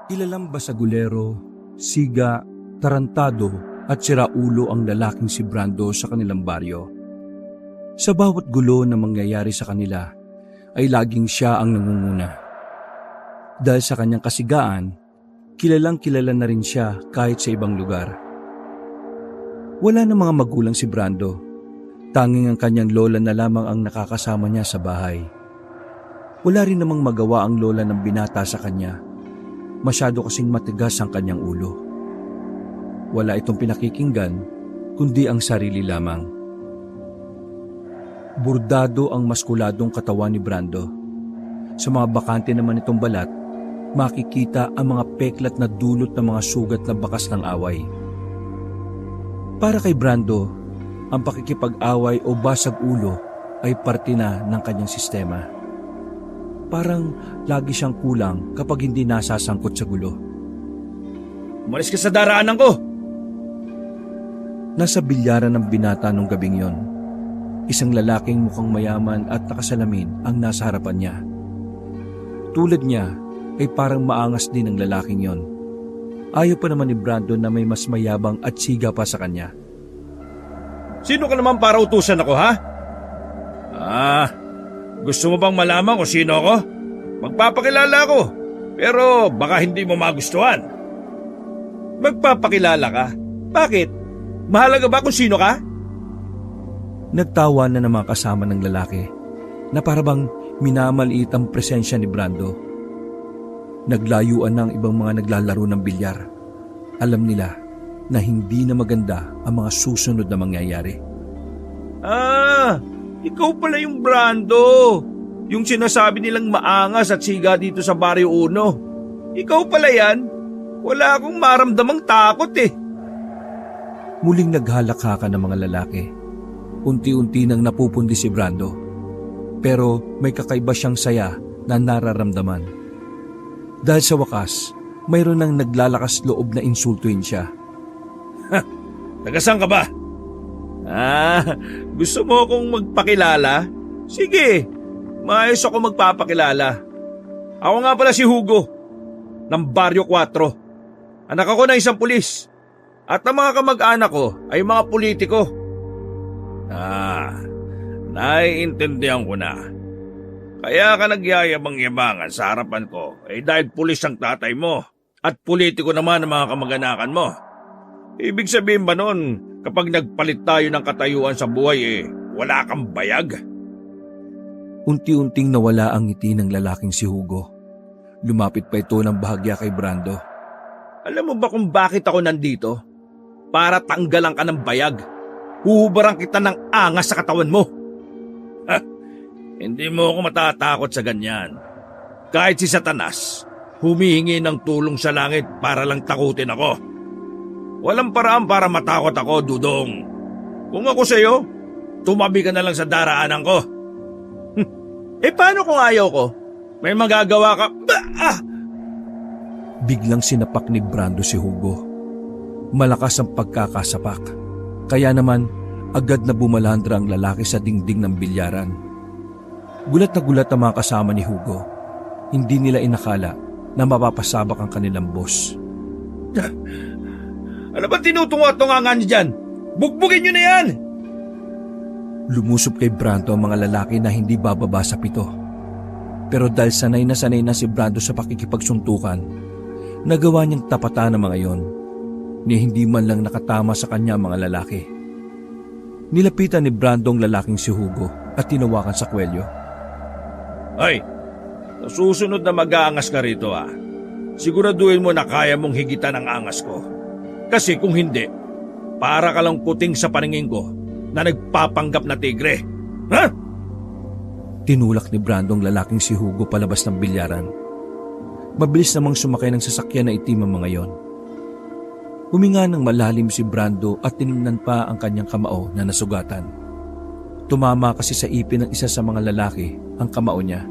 Kilalang basagulero, siga, tarantado at siraulo ang lalaking si Brando sa kanilang baryo. Sa bawat gulo na mangyayari sa kanila ay laging siya ang nangunguna. Dahil sa kanyang kasigaan, kilalang kilala na rin siya kahit sa ibang lugar. Wala na mga magulang si Brando, tanging ang kanyang lola na lamang ang nakakasama niya sa bahay. Wala rin namang magawa ang lola ng binata sa kanya. Masyado kasing matigas ang kanyang ulo. Wala itong pinakikinggan, kundi ang sarili lamang. Bordado ang maskuladong katawan ni Brando. Sa mga bakante naman itong balat, makikita ang mga peklat na dulot ng mga sugat na bakas ng away. Para kay Brando, ang pakikipag-away o basag ulo ay parte na ng kanyang sistema. Parang lagi siyang kulang kapag hindi nasasangkot sa gulo. Umalis ka sa daraanan ko! Nasa bilyaran ng binata nung gabing yon. Isang lalaking mukhang mayaman at nakasalamin ang nasa harapan niya. Tulad niya ay parang maangas din ang lalaking yon. Ayaw pa naman ni Brando na may mas mayabang at siga pa sa kanya. Sino ka naman para utusan ako, ha? Gusto mo bang malaman kung sino ako? Magpapakilala ako, pero baka hindi mo magustuhan. Magpapakilala ka? Bakit? Mahalaga ba kung sino ka? Nagtawa na ng mga kasama ng lalaki na parabang minamaliit ang presensya ni Brando. Naglayuan ng ibang mga naglalaro ng bilyar. Alam nila na hindi na maganda ang mga susunod na mangyayari. Ikaw pala yung Brando. Yung sinasabi nilang maangas at siga dito sa Baryo Uno. Ikaw pala yan. Wala akong maramdamang takot eh. Muling naghalakhakan ng mga lalaki. Unti-unti nang napupundi si Brando. Pero may kakaiba siyang saya na nararamdaman. Dahil sa wakas, mayroon nang naglalakas loob na insultuin siya. Tagasang ka ba? Gusto mo akong magpakilala? Sige, maayos ako magpapakilala. Ako nga pala si Hugo, ng Baryo 4. Anak ako ng isang pulis. At ang mga kamag-anak ko ay mga politiko. Naiintindihan ko na. Kaya ka nagyayabang-yabangan sa harapan ko dahil pulis ang tatay mo at politiko naman ang mga kamag-anakan mo. Ibig sabihin ba nun, kapag nagpalit tayo ng katayuan sa buhay wala kang bayag? Unti-unting nawala ang ngiti ng lalaking si Hugo. Lumapit pa ito ng bahagya kay Brando. Alam mo ba kung bakit ako nandito? Para tanggalan ka ng bayag. Huhubaran kita ng angas sa katawan mo. Hindi mo ako matatakot sa ganyan. Kahit si Satanas, humihingi ng tulong sa langit para lang takutin ako. Walang paraan para matakot ako, Dudong. Kung ako sa'yo, tumabi ka na lang sa daraanan ko. Paano kung ayaw ko? May magagawa ka... Biglang sinapak ni Brando si Hugo. Malakas ang pagkakasapak. Kaya naman, agad na bumalandra ang lalaki sa dingding ng bilyaran. Gulat na gulat ang mga kasama ni Hugo. Hindi nila inakala na mapapasabak ang kanilang boss. Ano ba tinutunga-tunga niyo dyan? Bugbugin niyo na yan! Lumusob kay Brando ang mga lalaki na hindi bababa sa 7. Pero dahil sanay na si Brando sa pakikipagsuntukan, nagawa niyang tapatan ang mga yon. Ni hindi man lang nakatama sa kanya ang mga lalaki. Nilapitan ni Brando ang lalaking si Hugo at tinawakan sa kwelyo. Ay, sa susunod na mag-aangas ka rito siguraduhin mo na kaya mong higitan ang angas ko. Kasi kung hindi, para ka lang puting sa paningin ko na nagpapanggap na tigre. Ha? Tinulak ni Brando ang lalaking si Hugo palabas ng bilyaran. Mabilis namang sumakay ng sasakyan na itim ang mga yon. Huminga ng malalim si Brando at tinignan pa ang kanyang kamao na nasugatan. Tumama kasi sa ipin ng isa sa mga lalaki ang kamao niya.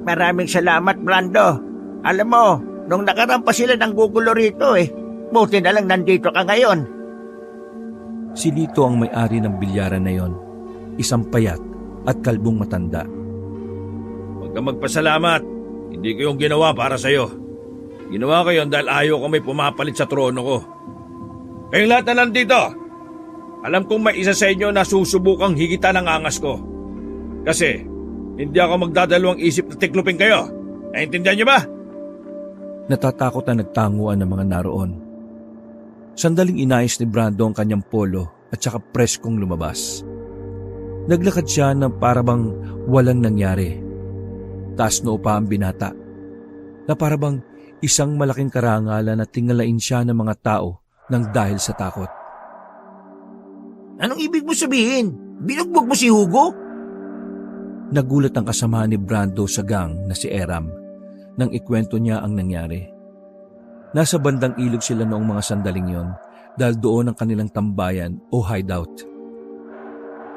Maraming salamat, Brando. Alam mo, nung nakaraan pa sila ng gugulo rito buti na lang nandito ka ngayon. Si Lito ang may-ari ng bilyaran na yon. Isang payat at kalbong matanda. Huwag kang magpasalamat. Hindi ko yung ginawa para sa'yo. Ginawa ko yun dahil ayaw ko may pumapalit sa trono ko. Kayong lahat na nandito, alam kong may isa sa inyo na susubukang higitan ang angas ko. Kasi hindi ako magdadalawang isip na tiklupin kayo. Naintindihan niyo ba? Natatakot na nagtanguan ng mga naroon. Sandaling inayos ni Brando ang kanyang polo at saka preskong lumabas. Naglakad siya na parabang walang nangyari. Taas noo pa ang binata, na parabang isang malaking karangalan na tingalain siya ng mga tao nang dahil sa takot. Anong ibig mo sabihin? Binugbog mo si Hugo? Nagulat ang kasama ni Brando sa gang na si Eram nang ikwento niya ang nangyari. Nasa bandang ilog sila noong mga sandaling yon dahil doon ang kanilang tambayan o hideout.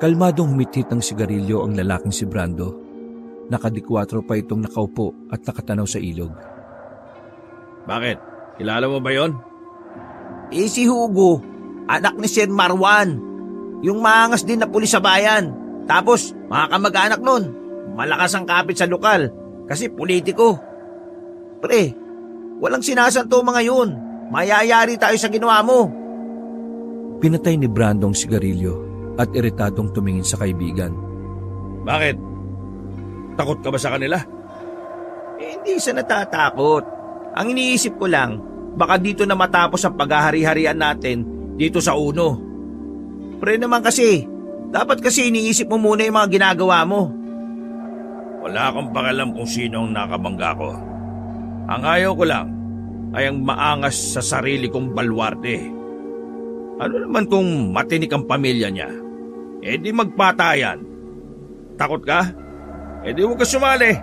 Kalmadong humithit ng sigarilyo ang lalaking si Brando. Nakadikwatro pa itong nakaupo at nakatanaw sa ilog. Bakit? Kilala mo ba yon? Si Hugo, anak ni Sir Marwan. Yung maangas din na pulis sa bayan. Tapos, mga kamag-anak nun, malakas ang kapit sa lokal kasi politiko. Pre, walang sinasanto mga yun. Mayayari tayo sa ginawa mo. Pinatay ni Brando ang sigarilyo at iritadong tumingin sa kaibigan. Bakit? Takot ka ba sa kanila? Hindi sa natatakot. Ang iniisip ko lang, baka dito na matapos ang paghahari-harian natin dito sa Uno. Pre naman kasi, dapat kasi iniisip mo muna yung mga ginagawa mo. Wala akong pakialam kung sino ang nakabangga ko. Ang ayaw ko lang ay ang maangas sa sarili kong balwarte. Ano naman kung matinik ang pamilya niya? Eh di magpatayan. Takot ka? Eh di huwag ka sumali.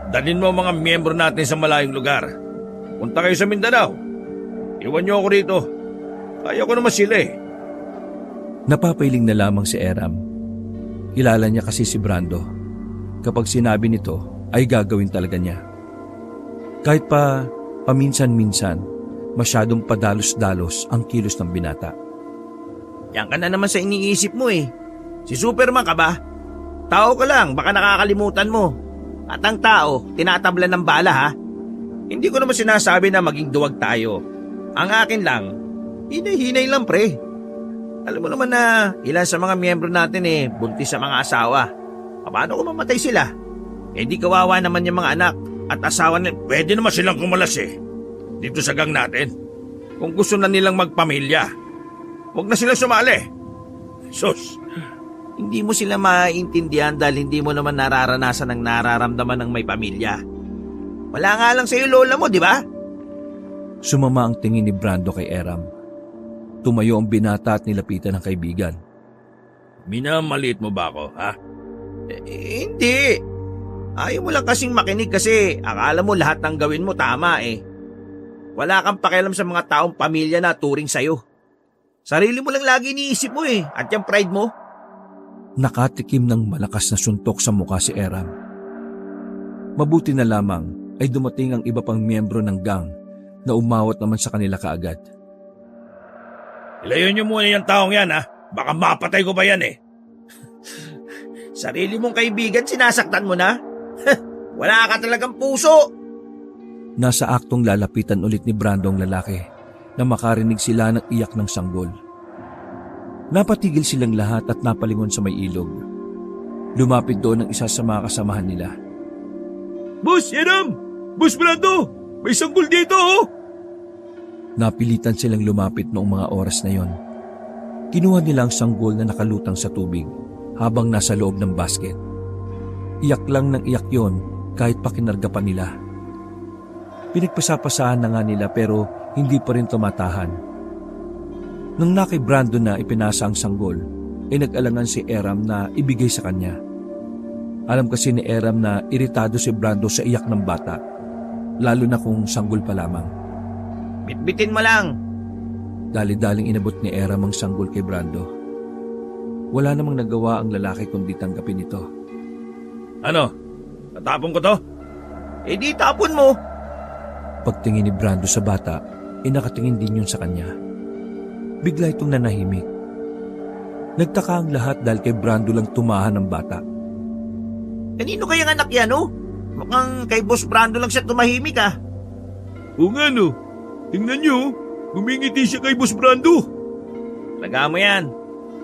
Dalhin mo ang mga miyembro natin sa malayong lugar. Punta kayo sa Mindanao. Iwan niyo ako rito. Kaya ko naman sila eh. Napapailing na lamang si Eram. Kilala niya kasi si Brando. Kapag sinabi nito, ay gagawin talaga niya. Kahit pa paminsan-minsan, masyadong padalos-dalos ang kilos ng binata. Yan ka na naman sa iniisip mo eh. Si Superman ka ba? Tao ka lang, baka nakakalimutan mo. At ang tao, tinatablan ng bala ha. Hindi ko naman sinasabi na maging duwag tayo. Ang akin lang, hinay-hinay lang pre. Alam mo naman na ilan sa mga miyembro natin buntis sa mga asawa. Paano kung mamatay sila? Di kawawa naman yung mga anak at asawa nila. Pwede naman silang kumalas dito sa gang natin. Kung gusto na nilang magpamilya, huwag na silang sumali. Sus! Hindi mo sila maiintindihan dahil hindi mo naman nararanasan ang nararamdaman ng may pamilya. Wala nga lang sa'yo lola mo, di ba? Sumama ang tingin ni Brando kay Eram. Tumayo ang binata at nilapitan ng kaibigan. Minamaliit mo ba ako, ha? Hindi. Ayaw mo lang kasing makinig kasi akala mo lahat ng gawin mo tama eh. Wala kang pakialam sa mga taong pamilya na turing sa'yo. Sarili mo lang lagi iniisip mo at yung pride mo. Nakatikim ng malakas na suntok sa mukha si Eram. Mabuti na lamang ay dumating ang iba pang miyembro ng gang na umawat naman sa kanila kaagad. Ilayon niyo muna yung taong yan ha. Baka mapatay ko pa yan Sarili mong kaibigan sinasaktan mo na? Wala ka talagang puso. Nasa aktong lalapitan ulit ni Brando ang lalaki na makarinig sila ng iyak ng sanggol. Napatigil silang lahat at napalingon sa may ilog. Lumapit doon ang isa sa mga kasamahan nila. Boss, Eram! Boss Brando! May sanggol dito Napilitan silang lumapit noong mga oras na yon. Kinuha nila ang sanggol na nakalutang sa tubig habang nasa loob ng basket. Iyak lang ng iyak yon kahit pa kinarga pa nila. Pinagpasapasahan na nga nila pero hindi pa rin tumatahan. Nang nakay Brando na ipinasa ang sanggol, ay nag-alangan si Eram na ibigay sa kanya. Alam kasi ni Eram na iritado si Brando sa iyak ng bata, lalo na kung sanggol pa lamang. Bitbitin mo lang. Dali-daling inabot ni Eram ang sanggol kay Brando. Wala namang nagawa ang lalaki kundi tanggapin ito. Ano? Tatapon ko to? Di tapon mo. Pagtingin ni Brando sa bata, nakatingin din yun sa kanya. Bigla itong nanahimik. Nagtaka ang lahat dahil kay Brando lang tumahan ng bata. Kanino kayang anak yan Mukhang kay Boss Brando lang siya tumahimik Oo nga no. Tingnan nyo, gumingiti siya kay Boss Brando. Talaga mo yan.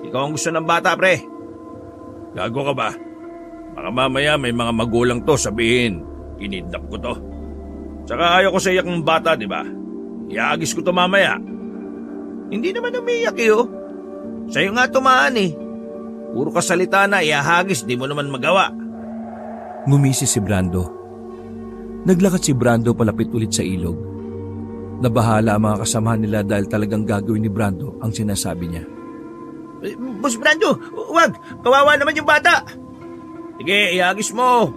Ikaw ang gusto ng bata, pre. Gago ka ba? Baka mamaya may mga magulang to sabihin, kinidnap ko to. Tsaka ayaw ko sa iyak ng bata, di ba? Iagis ko to mamaya. Hindi naman umiyak oh. Sa'yo nga tumaan eh. Puro ka salita na ihahagis, di mo naman magawa. Ngumisi si Brando. Naglakad si Brando palapit ulit sa ilog. Nabahala ang mga kasamahan nila dahil talagang gagawin ni Brando ang sinasabi niya. Boss Brando, wag! Kawawa naman yung bata! Sige, ihagis mo.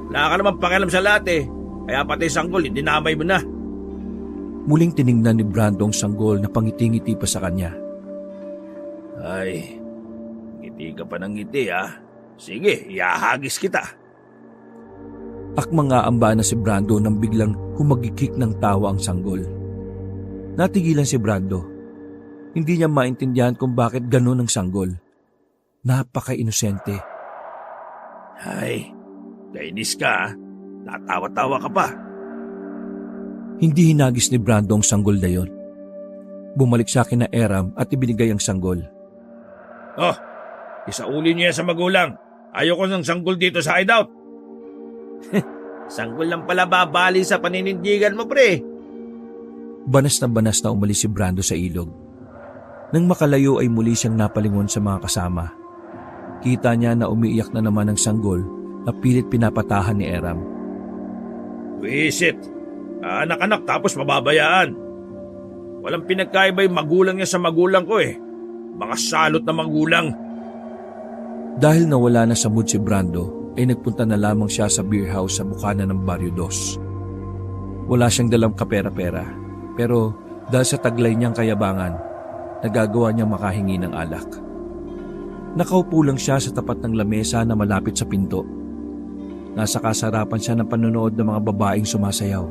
Wala ka naman pakialam sa lahat eh. Kaya pati sanggol, dinamay mo na. Muling tiningnan ni Brando ang sanggol na pangiti-ngiti pa sa kanya. Ay, ngiti ka pa ng ngiti ah. Sige, ihahagis kita. Akmang aamba na si Brando nang biglang humagikik ng tawa ang sanggol. Natigilan si Brando. Hindi niya maintindihan kung bakit ganun ang sanggol. Napaka-inosente. Ay, kainis ka ah. Natawa-tawa ka pa. Hindi hinagis ni Brando ang sanggol na yon. Bumalik sa akin na Eram at ibinigay ang sanggol. Oh, isauli niyo yan sa magulang. Ayoko ng sanggol dito sa hideout. Sanggol lang pala babali sa paninindigan mo, pre. Banas na umalis si Brando sa ilog. Nang makalayo ay muli siyang napalingon sa mga kasama. Kita niya na umiiyak na naman ang sanggol na pilit pinapatahan ni Eram. Wisit, anak-anak tapos mababayaan. Walang pinagkaiba yung magulang niya sa magulang ko eh. Mga salot na magulang. Dahil nawala na sa mood si Brando, ay nagpunta na lamang siya sa beer house sa bukana ng Barrio Dos. Wala siyang dalang kapera-pera, pero dahil sa taglay niyang kayabangan, nagagawa niyang makahingi ng alak. Nakaupo lang siya sa tapat ng lamesa na malapit sa pinto. Nasa kasarapan siya ng panonood ng mga babaeng sumasayaw.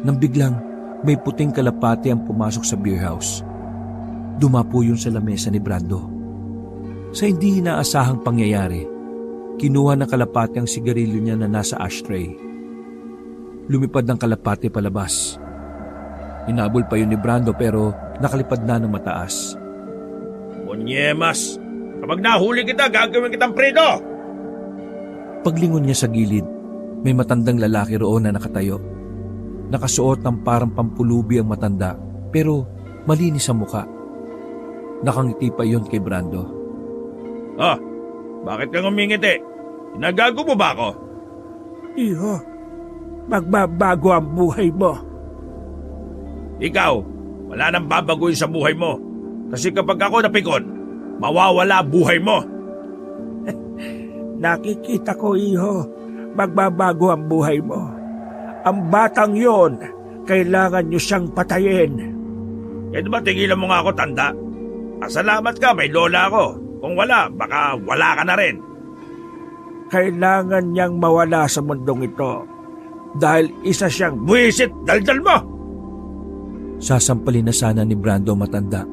Nang biglang may puting kalapati ang pumasok sa beer house. Dumapo yun sa lamesa ni Brando. Sa hindi inaasahang pangyayari, kinuha ng kalapati ang sigarilyo niya na nasa ashtray. Lumipad ng kalapati palabas. Hinabol pa yun ni Brando pero nakalipad na ng mataas. Monyemas, kapag nahuli kita, gagawin kitang predo! Paglingon niya sa gilid, may matandang lalaki roon na nakatayo. Nakasuot ng parang pampulubi ang matanda, pero malinis ang muka. Nakangiti pa yun kay Brando. Ah, bakit ka ngumingiti? Inagago mo ba ako? Iho, magbabago ang buhay mo. Ikaw, wala nang babaguhin sa buhay mo. Kasi kapag ako napikon, mawawala buhay mo. Nakikita ko, iho, magbabago ang buhay mo. Ang batang yon, kailangan nyo siyang patayin. Eh di ba tigilan mo nga ako, tanda? Salamat ka, may lola ako. Kung wala, baka wala ka na rin. Kailangan niyang mawala sa mundong ito dahil isa siyang Buwisit, daldal mo! Sasampalin na sana ni Brando matanda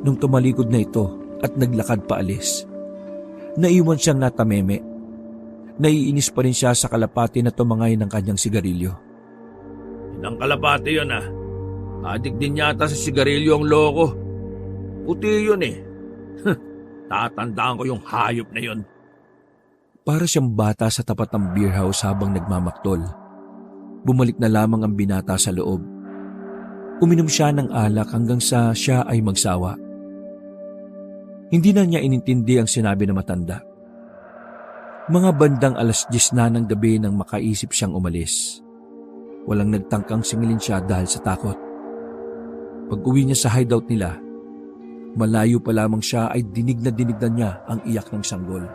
nung tumalikod na ito at naglakad paalis. Naiwan siyang natameme. Naiinis pa rin siya sa kalapati na tumangay ng kanyang sigarilyo. Inang kalapati yun ah. Adik din yata sa sigarilyo ang loko. Puti yun eh. Tatandaan ko yung hayop na yun. Para siyang bata sa tapat ng beer house habang nagmamaktol. Bumalik na lamang ang binata sa loob. Uminom siya ng alak hanggang sa siya ay magsawa. Hindi na niya inintindi ang sinabi ng matanda. Mga bandang 10:00 na ng gabi nang makaisip siyang umalis. Walang nagtangkang singilin siya dahil sa takot. Pag-uwi niya sa hideout nila, malayo pa lamang siya ay dinig na niya ang iyak ng sanggol.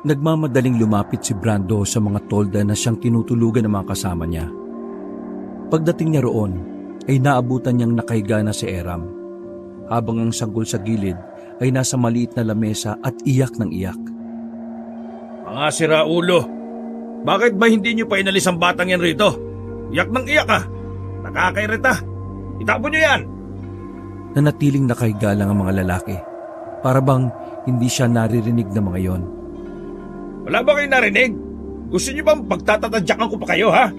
Nagmamadaling lumapit si Brando sa mga tolda na siyang tinutulugan ng mga kasama niya. Pagdating niya roon, ay naabutan niyang nakahiga na si Eram, habang ang sanggol sa gilid ay nasa maliit na lamesa at iyak ng iyak. Mga siraulo, bakit ba hindi niyo pa inalis ang batang yan rito? Iyak ng iyak ah! Nakakairita! Itapon niyo yan! Nanatiling nakahiga lang ang mga lalaki, para bang hindi siya naririnig ng mga yon. Wala ba kayo narinig? Gusto niyo bang pagtatatadyakan ko pa kayo ha?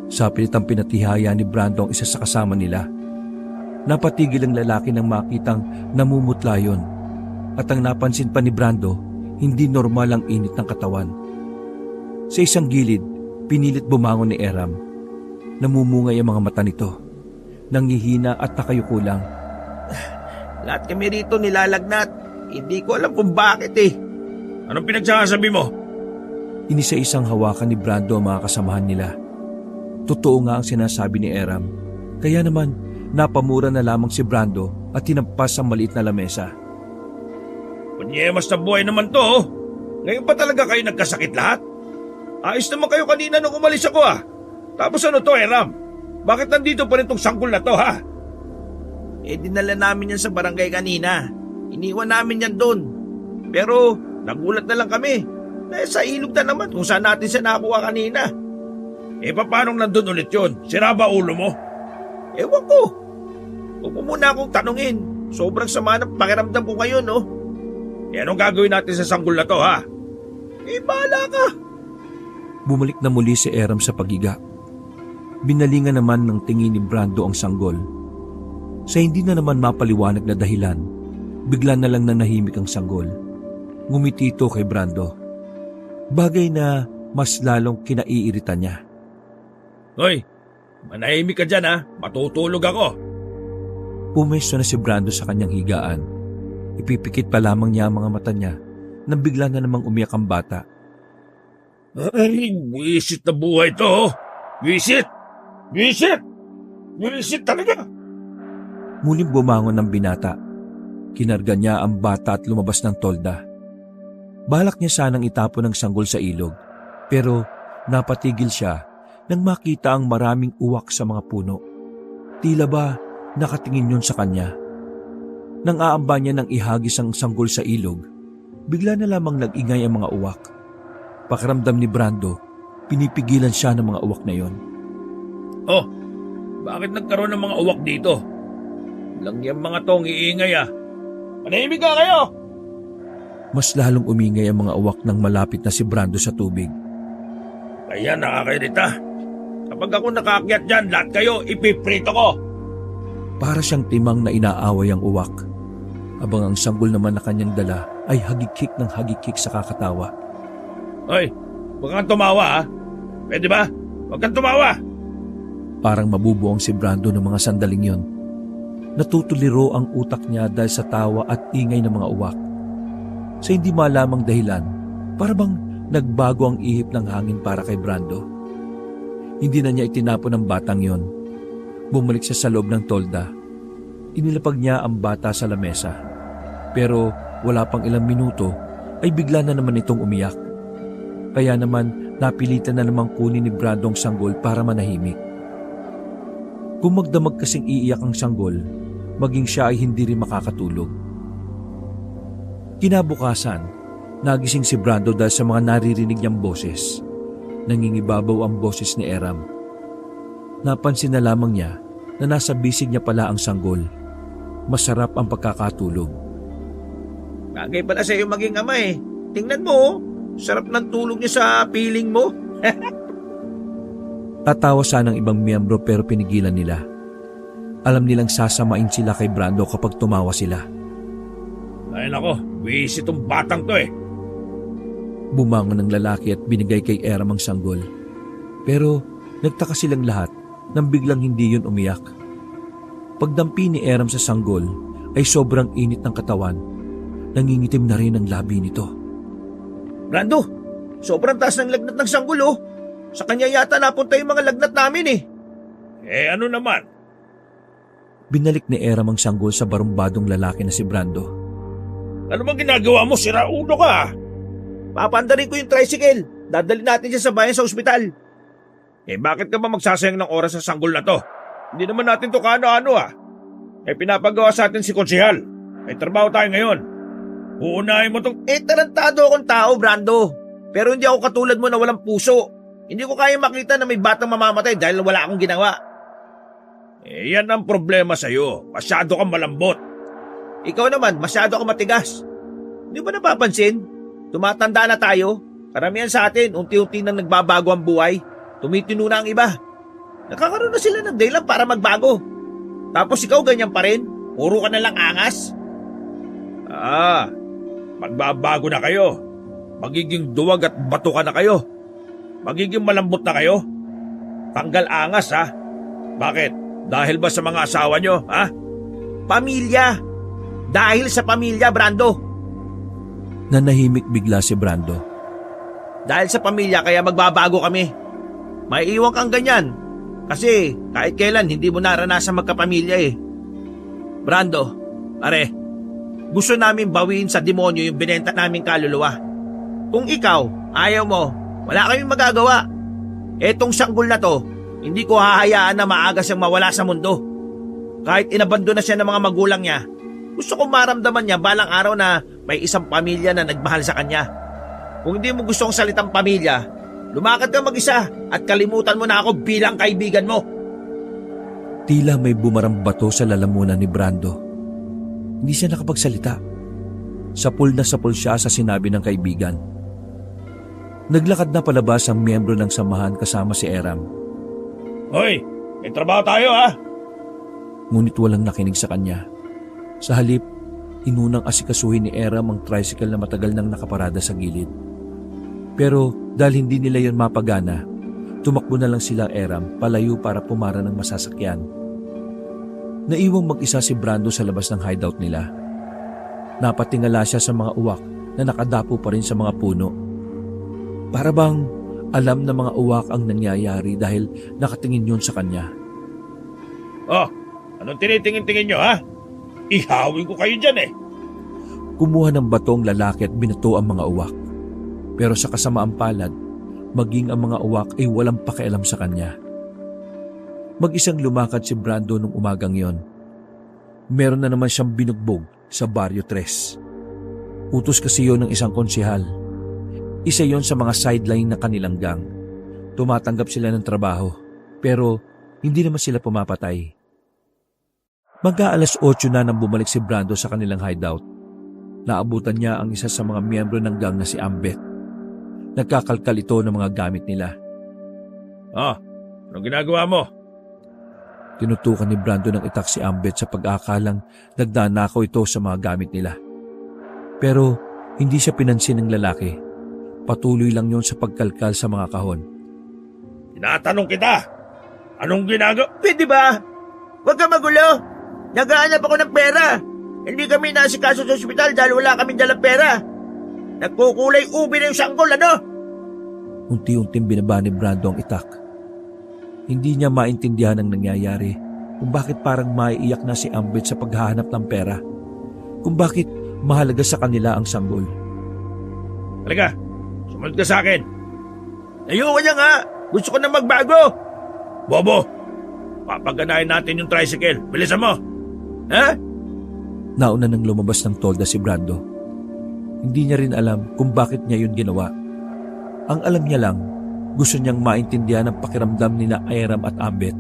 Sa pilitang pinatihaya ni Brando ang isa sa kasama nila. Napatigil ang lalaki nang makitang namumutla yun. At ang napansin pa ni Brando, hindi normal ang init ng katawan. Sa isang gilid, pinilit bumangon ni Eram. Namumungay ang mga mata nito. Nangihina at nakayuko lang. Lahat kami rito nilalagnat. Hindi ko alam kung bakit eh. Anong pinagsasabi mo? Inisa-isang hawakan ni Brando ang mga kasamahan nila. Totoo nga ang sinasabi ni Eram. Kaya naman, napamura na lamang si Brando at tinampas ang maliit na lamesa. Kunyemas na buhay naman to. Oh. Ngayon pa talaga kayo nagkasakit lahat? Ayos naman kayo kanina nung umalis ako ah. Tapos ano to, Eram? Bakit nandito pa rin tong sanggol na to ha? Eh dinala namin yan sa barangay kanina. Iniwan namin yan doon. Pero nagulat na lang kami. Dahil sa ilog na naman kung saan natin siya nakuha kanina. Eh paano nandun ulit yun? Sira ba ulo mo? Ewan ko. Huwag mo muna akong tanungin. Sobrang sama ng pakiramdam ko ngayon, no? Eh anong gagawin natin sa sanggol na to ha? Eh bahala ka. Bumalik na muli si Eram sa pagiga. Binalingan naman ng tingin ni Brando ang sanggol. Sa hindi na naman mapaliwanag na dahilan, bigla na lang nanahimik ang sanggol. Ngumiti ito kay Brando. Bagay na mas lalong kinaiirita niya. Hoy, manahimik ka dyan ha. Matutulog ako. Pumesto na si Brando sa kanyang higaan. Ipipikit pa lamang niya ang mga mata niya nang bigla na namang umiyak ang bata. Ay, wisit na buhay to. Oh. Wisit! Wisit! Wisit talaga! Muling bumangon ng binata. Kinarga niya ang bata at lumabas ng tolda. Balak niya sanang itapon ang sanggol sa ilog, pero napatigil siya nang makita ang maraming uwak sa mga puno. Tila ba nakatingin yun sa kanya? Nang aamba niya nang ihagis ang sanggol sa ilog, bigla na lamang nag-ingay ang mga uwak. Pakiramdam ni Brando, pinipigilan siya ng mga uwak na yon. Oh, bakit nagkaroon ng mga uwak dito? Lang yung mga tong iingay ah. Manahimik ka kayo! Mas lalong umingay ang mga uwak nang malapit na si Brando sa tubig. Kaya nakakairita. Kapag ako nakaakyat dyan, lahat kayo ipiprito ko. Para siyang timang na inaaway ang uwak. Abang ang sanggol naman na kanyang dala ay hagikik ng hagikik sa kakatawa. Hoy, huwag kang tumawa ha. Pwede ba? Huwag kang tumawa. Parang mabubuong si Brando ng mga sandaling yon. Natutuliro ang utak niya dahil sa tawa at ingay ng mga uwak. Sa hindi malamang dahilan, para bang nagbago ang ihip ng hangin para kay Brando. Hindi na niya itinapon ang batang yon. Bumalik siya sa loob ng tolda. Inilapag niya ang bata sa lamesa. Pero wala pang ilang minuto ay bigla na naman itong umiyak. Kaya naman napilitan na namang kunin ni Brando ang sanggol para manahimik. Kung magdamag kasing iiyak ang sanggol, maging siya ay hindi rin makakatulog. Kinabukasan, nagising si Brando dahil sa mga naririnig niyang boses. Nangingibabaw ang boses ni Eram. Napansin na lamang niya na nasa bisig niya pala ang sanggol. Masarap ang pagkakatulog. Bagay pala sa'yo maging ama eh. Tingnan mo, oh. Sarap ng tulog niya sa piling mo. Tatawa sana ng ibang miyembro pero pinigilan nila. Alam nilang sasamain sila kay Brando kapag tumawa sila. Ay nako, wisit itong batang to eh. Bumangon ng lalaki at binigay kay Eram ang sanggol. Pero nagtaka silang lahat nang biglang hindi yun umiyak. Pagdampi ni Eram sa sanggol ay sobrang init ng katawan. Nangingitim na rin ang labi nito. Brando, sobrang taas ng lagnat ng sanggol oh. Sa kanya yata napunta yung mga lagnat namin eh. Eh ano naman? Binalik ni Eram ang sanggol sa barumbadong lalaki na si Brando. Ano bang ginagawa mo? Sira ulo ka. Papandarin ko yung tricycle. Dadali natin siya sa bayan sa ospital. Eh bakit ka ba magsasayang ng oras sa sanggol na to? Hindi naman natin to kaano-ano ah. Eh pinapagawa sa atin si konsehal. May trabaho tayo ngayon. Uunahin mo tong... Eh tarantado akong tao, Brando. Pero hindi ako katulad mo na walang puso. Hindi ko kaya makita na may batang mamamatay dahil wala akong ginawa. Eh yan ang problema sa'yo. Masyado kang malambot. Ikaw naman, masyado kang matigas. Hindi ba napapansin? Tumatanda na tayo. Karamihan sa atin, unti-unti nang nagbabago ang buhay. Tumitino na ang iba. Nakakaroon na sila ng dahilan para magbago. Tapos ikaw ganyan pa rin? Puro ka na lang angas? Magbabago na kayo. Magiging duwag at bato ka na kayo. Magiging malambot na kayo. Tanggal angas, ha? Bakit? Dahil ba sa mga asawa nyo, ha? Pamilya. Dahil sa pamilya, Brando. Nanahimik bigla si Brando. Dahil sa pamilya kaya magbabago kami. Maiiwan kang ganyan. Kasi kahit kailan hindi mo naranasan magkapamilya eh. Brando, pare, gusto namin bawiin sa demonyo yung binenta naming kaluluwa. Kung ikaw, ayaw mo, wala kaming magagawa. Etong sanggol na to, hindi ko hahayaan na maaga siyang mawala sa mundo. Kahit inabando na siya ng mga magulang niya, gusto kong maramdaman niya balang araw na may isang pamilya na nagmahal sa kanya. Kung hindi mo gusto ang salitang pamilya, lumakad ka mag-isa at kalimutan mo na ako bilang kaibigan mo. Tila may bumarang bato sa lalamunan ni Brando. Hindi siya nakapagsalita. Sapul na sapul siya sa sinabi ng kaibigan. Naglakad na palabas ang miyembro ng samahan kasama si Eram. Hoy, may trabaho tayo, ha? Ngunit walang nakinig sa kanya. Sa halip, inunang asikasuhin ni Eram ang tricycle na matagal nang nakaparada sa gilid. Pero dahil hindi nila yon mapagana, tumakbo na lang sila Eram palayo para pumara ng masasakyan. Naiwang mag-isa si Brando sa labas ng hideout nila. Napatingala siya sa mga uwak na nakadapo pa rin sa mga puno. Para bang alam na mga uwak ang nangyayari dahil nakatingin yun sa kanya. Oh, anong tinitingin-tingin nyo, ha? Ihawin ko kayo dyan, eh. Kumuha ng batong lalaki at binato ang mga uwak. Pero sa kasamaang palad, maging ang mga uwak ay walang pakialam sa kanya. Mag-isang lumakad si Brando nung umagang yon. Meron na naman siyang binugbog sa Barrio 3. Utos kasi yon ng isang konsehal. Isa yon sa mga sideline na kanilang gang. Tumatanggap sila ng trabaho, pero hindi naman sila pumapatay. Mag-aalas 8 na nang bumalik si Brando sa kanilang hideout. Naabutan niya ang isa sa mga miyembro ng gang na si Ambet. Nagkakalkal ito ng mga gamit nila. Anong ginagawa mo? Tinutukan ni Brando ng itak si Ambet sa pag-aakalang nagdanakaw ito sa mga gamit nila. Pero hindi siya pinansin ng lalaki. Patuloy lang yon sa pagkalkal sa mga kahon. Tinatanong kita, anong ginagawa? Pwede ba? Huwag ka magulo. Naghahanap ako ng pera. Hindi kami nasikaso sa ospital dahil wala kaming dalang pera. Nagkukulay ubi na yung sanggol, ano? Unti-unting binaba ni Brando ang itak. Hindi niya maintindihan ang nangyayari kung bakit parang maiiyak na si Ambet sa paghahanap ng pera. Kung bakit mahalaga sa kanila ang sanggol. Halika, sumunod ka sa akin. Ayoko niya nga. Gusto ko na magbago. Bobo, papaganahin natin yung tricycle. Bilisan mo. Ha? Nauna nang lumabas ng tolda si Brando. Hindi niya rin alam kung bakit niya yun ginawa. Ang alam niya lang, gusto niyang maintindihan ang pakiramdam nina Eram at Ambet.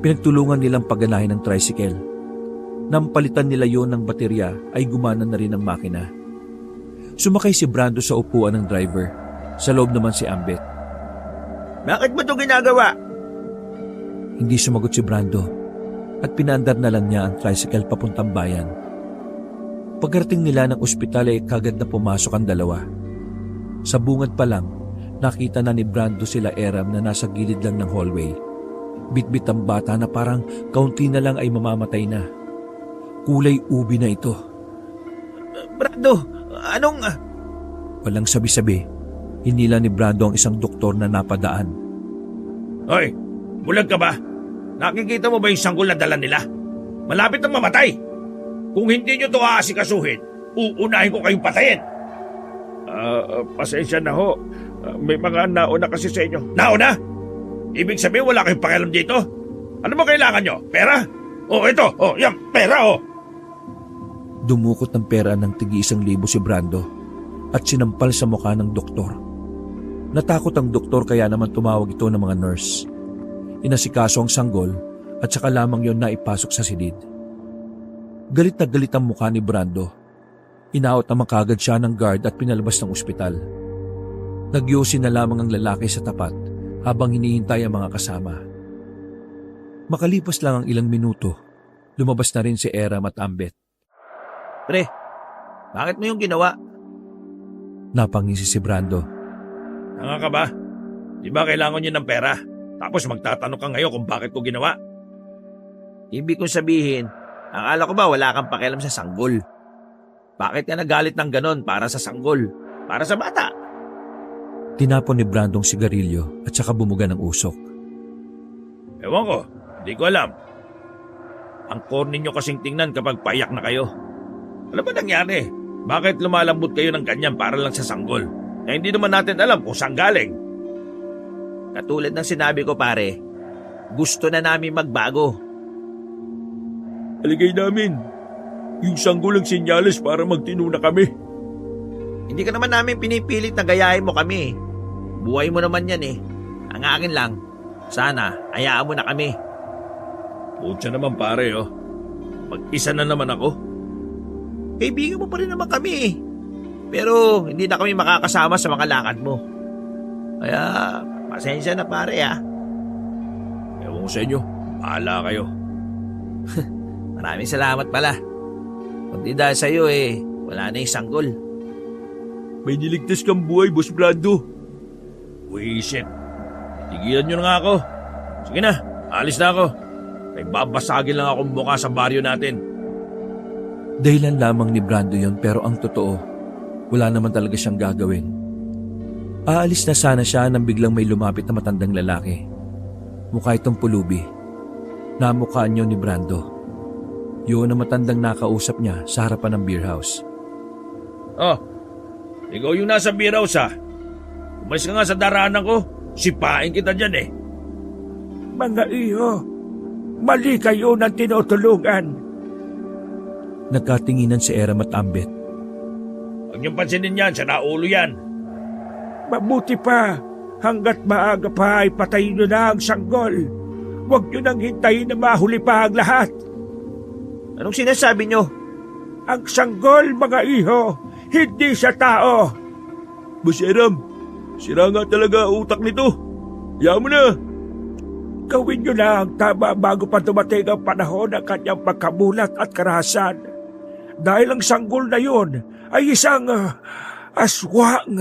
Pinagtulungan nilang paganahin ng tricycle. Nang palitan nila yon ng baterya ay gumana na rin ang makina. Sumakay si Brando sa upuan ng driver. Sa loob naman si Ambet. Bakit mo ito ginagawa? Hindi sumagot si Brando at pinandar na lang niya ang tricycle papuntang bayan. Pagkarating nila ng ospital ay kagad na pumasok ang dalawa. Sa bungad pa lang, nakita na ni Brando sila Eram na nasa gilid lang ng hallway. Bitbit ang bata na parang kaunti na lang ay mamamatay na. Kulay ubi na ito. Brando, anong... Walang sabi-sabi, hinila ni Brando ang isang doktor na napadaan. Hoy, bulag ka ba? Nakikita mo ba yung sanggol na dala nila? Malapit na mamatay. Kung hindi nyo ito aasikasuhin, uunahin ko kayong patayin. Pasensya na ho. May mga nauna kasi sa inyo. Nauna? Ibig sabihin wala kayong pakialam dito? Ano mo kailangan nyo? Pera? Ito. Yan, pera, Dumukot ng pera ng tig-1,000 si Brando at sinampal sa mukha ng doktor. Natakot ang doktor kaya naman tumawag ito ng mga nurse. Inasikaso ang sanggol at saka lamang yon na ipasok sa silid. Galit na galit ang mukha ni Brando. Inaot naman kagad siya ng guard at pinalabas ng ospital. Nagyosi na lamang ang lalaki sa tapat habang hinihintay ang mga kasama. Makalipas lang ang ilang minuto, lumabas na rin si Eram at Ambet. Pre, bakit mo yung ginawa? Napangisi si Brando. Tanga ka ba? Di ba kailangan niyo ng pera? Tapos magtatanong ka ngayon kung bakit ko ginawa? Ibig kong sabihin, akala ko ba wala kang pakialam sa sanggol? Bakit ka nagalit ng ganon para sa sanggol? Para sa bata? Tinapon ni Brando ang sigarilyo at saka bumuga ng usok. Ewan ko, hindi ko alam. Ang corny nyo kasing tingnan kapag payak na kayo. Ano ba nangyari? Bakit lumalambot kayo ng ganyan para lang sa sanggol? Eh hindi naman natin alam kung saan galing. Katulad ng sinabi ko pare, gusto na namin magbago. Aligay namin. Yung sanggol ang senyales para magtino na kami. Hindi ka naman namin pinipilit na gayahin mo kami. Buhay mo naman yan eh. Ang akin lang, sana hayaan mo na kami. Putya naman pare oh. Mag-isa na naman ako. Kaibigan mo pa rin naman kami eh. Pero hindi na kami makakasama sa mga lakad mo. Kaya pasensya na pare ah. Ewan ko sa inyo. Bahala kayo. Maraming salamat pala. Kung di dahil sa'yo eh, wala na yung sanggol. May niligtas kang buhay, Boss Brando. Wisit. Tigilan nyo na nga ako. Sige na, alis na ako. May babasagin lang akong mukha sa baryo natin. Dahilan lamang ni Brando yon pero ang totoo, wala naman talaga siyang gagawin. Aalis na sana siya nang biglang may lumapit na matandang lalaki. Mukha itong pulubi. Namukhaan niyo ni Brando. Yun ang matandang nakausap niya sa harapan ng beer house. Oh, ikaw yung nasa beer house ha. Umalis ka nga sa daranan ko. Sipain kita dyan eh. Mga iho, mali kayo ng tinutulungan. Nagkatinginan si Eram at Ambet. Huwag niyong pansinin yan, sa naulo yan. Mabuti pa, hanggat maaga pa ay patayin nyo na ang sanggol. Huwag nyo nang hintayin na mahuli pa ang lahat. Anong sinasabi nyo? Ang sanggol, mga iho, hindi siya tao. Boss Eram, sira nga talaga utak nito. Hayaan mo na. Gawin nyo na ang tama bago pa dumating ang panahon ng kanyang pagkamulat at karahasan. Dahil ang sanggol na yun ay isang aswang.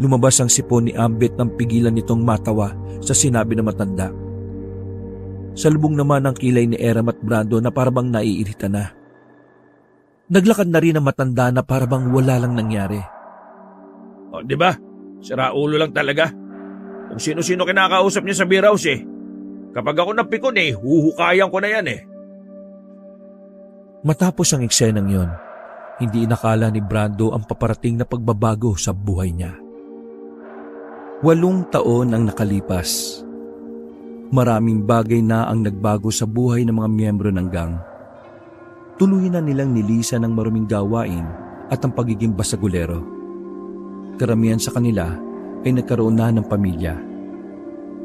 Lumabas ang sipon ni Ambet nang pigilan nitong matawa sa sinabi ng matanda. Salubong naman ang kilay ni Eram at Brando na parabang naiirita na. Naglakad na rin ang matanda na parabang wala lang nangyari. O, di ba? Sira ulo lang talaga. Kung sino-sino kinakausap niya sa beer house eh. Kapag ako napikon eh, huhukayan ko na yan eh. Matapos ang eksenang yon, hindi inakala ni Brando ang paparating na pagbabago sa buhay niya. 8 taon ang nakalipas. Maraming bagay na ang nagbago sa buhay ng mga miyembro ng gang. Tuluyan na nilang nilisan ang maruming gawain at ang pagiging basagulero. Karamihan sa kanila ay nagkaroon na ng pamilya.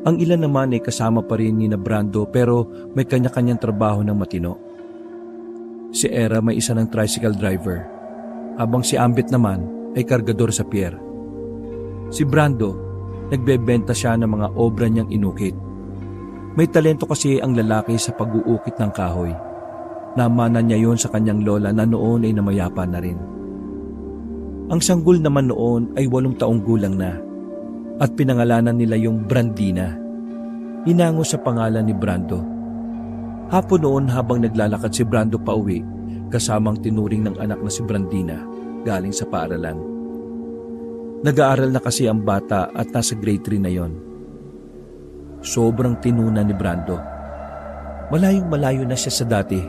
Ang ilan naman ay kasama pa rin ni na Brando pero may kanya-kanyang trabaho ng matino. Si Era may isa ng tricycle driver, habang si Ambet naman ay kargador sa pier. Si Brando, nagbebenta siya ng mga obra niyang inukit. May talento kasi ang lalaki sa pag-uukit ng kahoy. Namana niya yon sa kanyang lola na noon ay namayapa na rin. Ang sanggol naman noon ay 8 taong gulang na at pinangalanan nila yung Brandina. Inango sa pangalan ni Brando. Hapon noon habang naglalakad si Brando pa uwi, kasamang tinuring ng anak na si Brandina galing sa paaralan. Nag-aaral na kasi ang bata at nasa grade 3 na yon. Sobrang tinuna ni Brando. Malayong malayo na siya sa dati.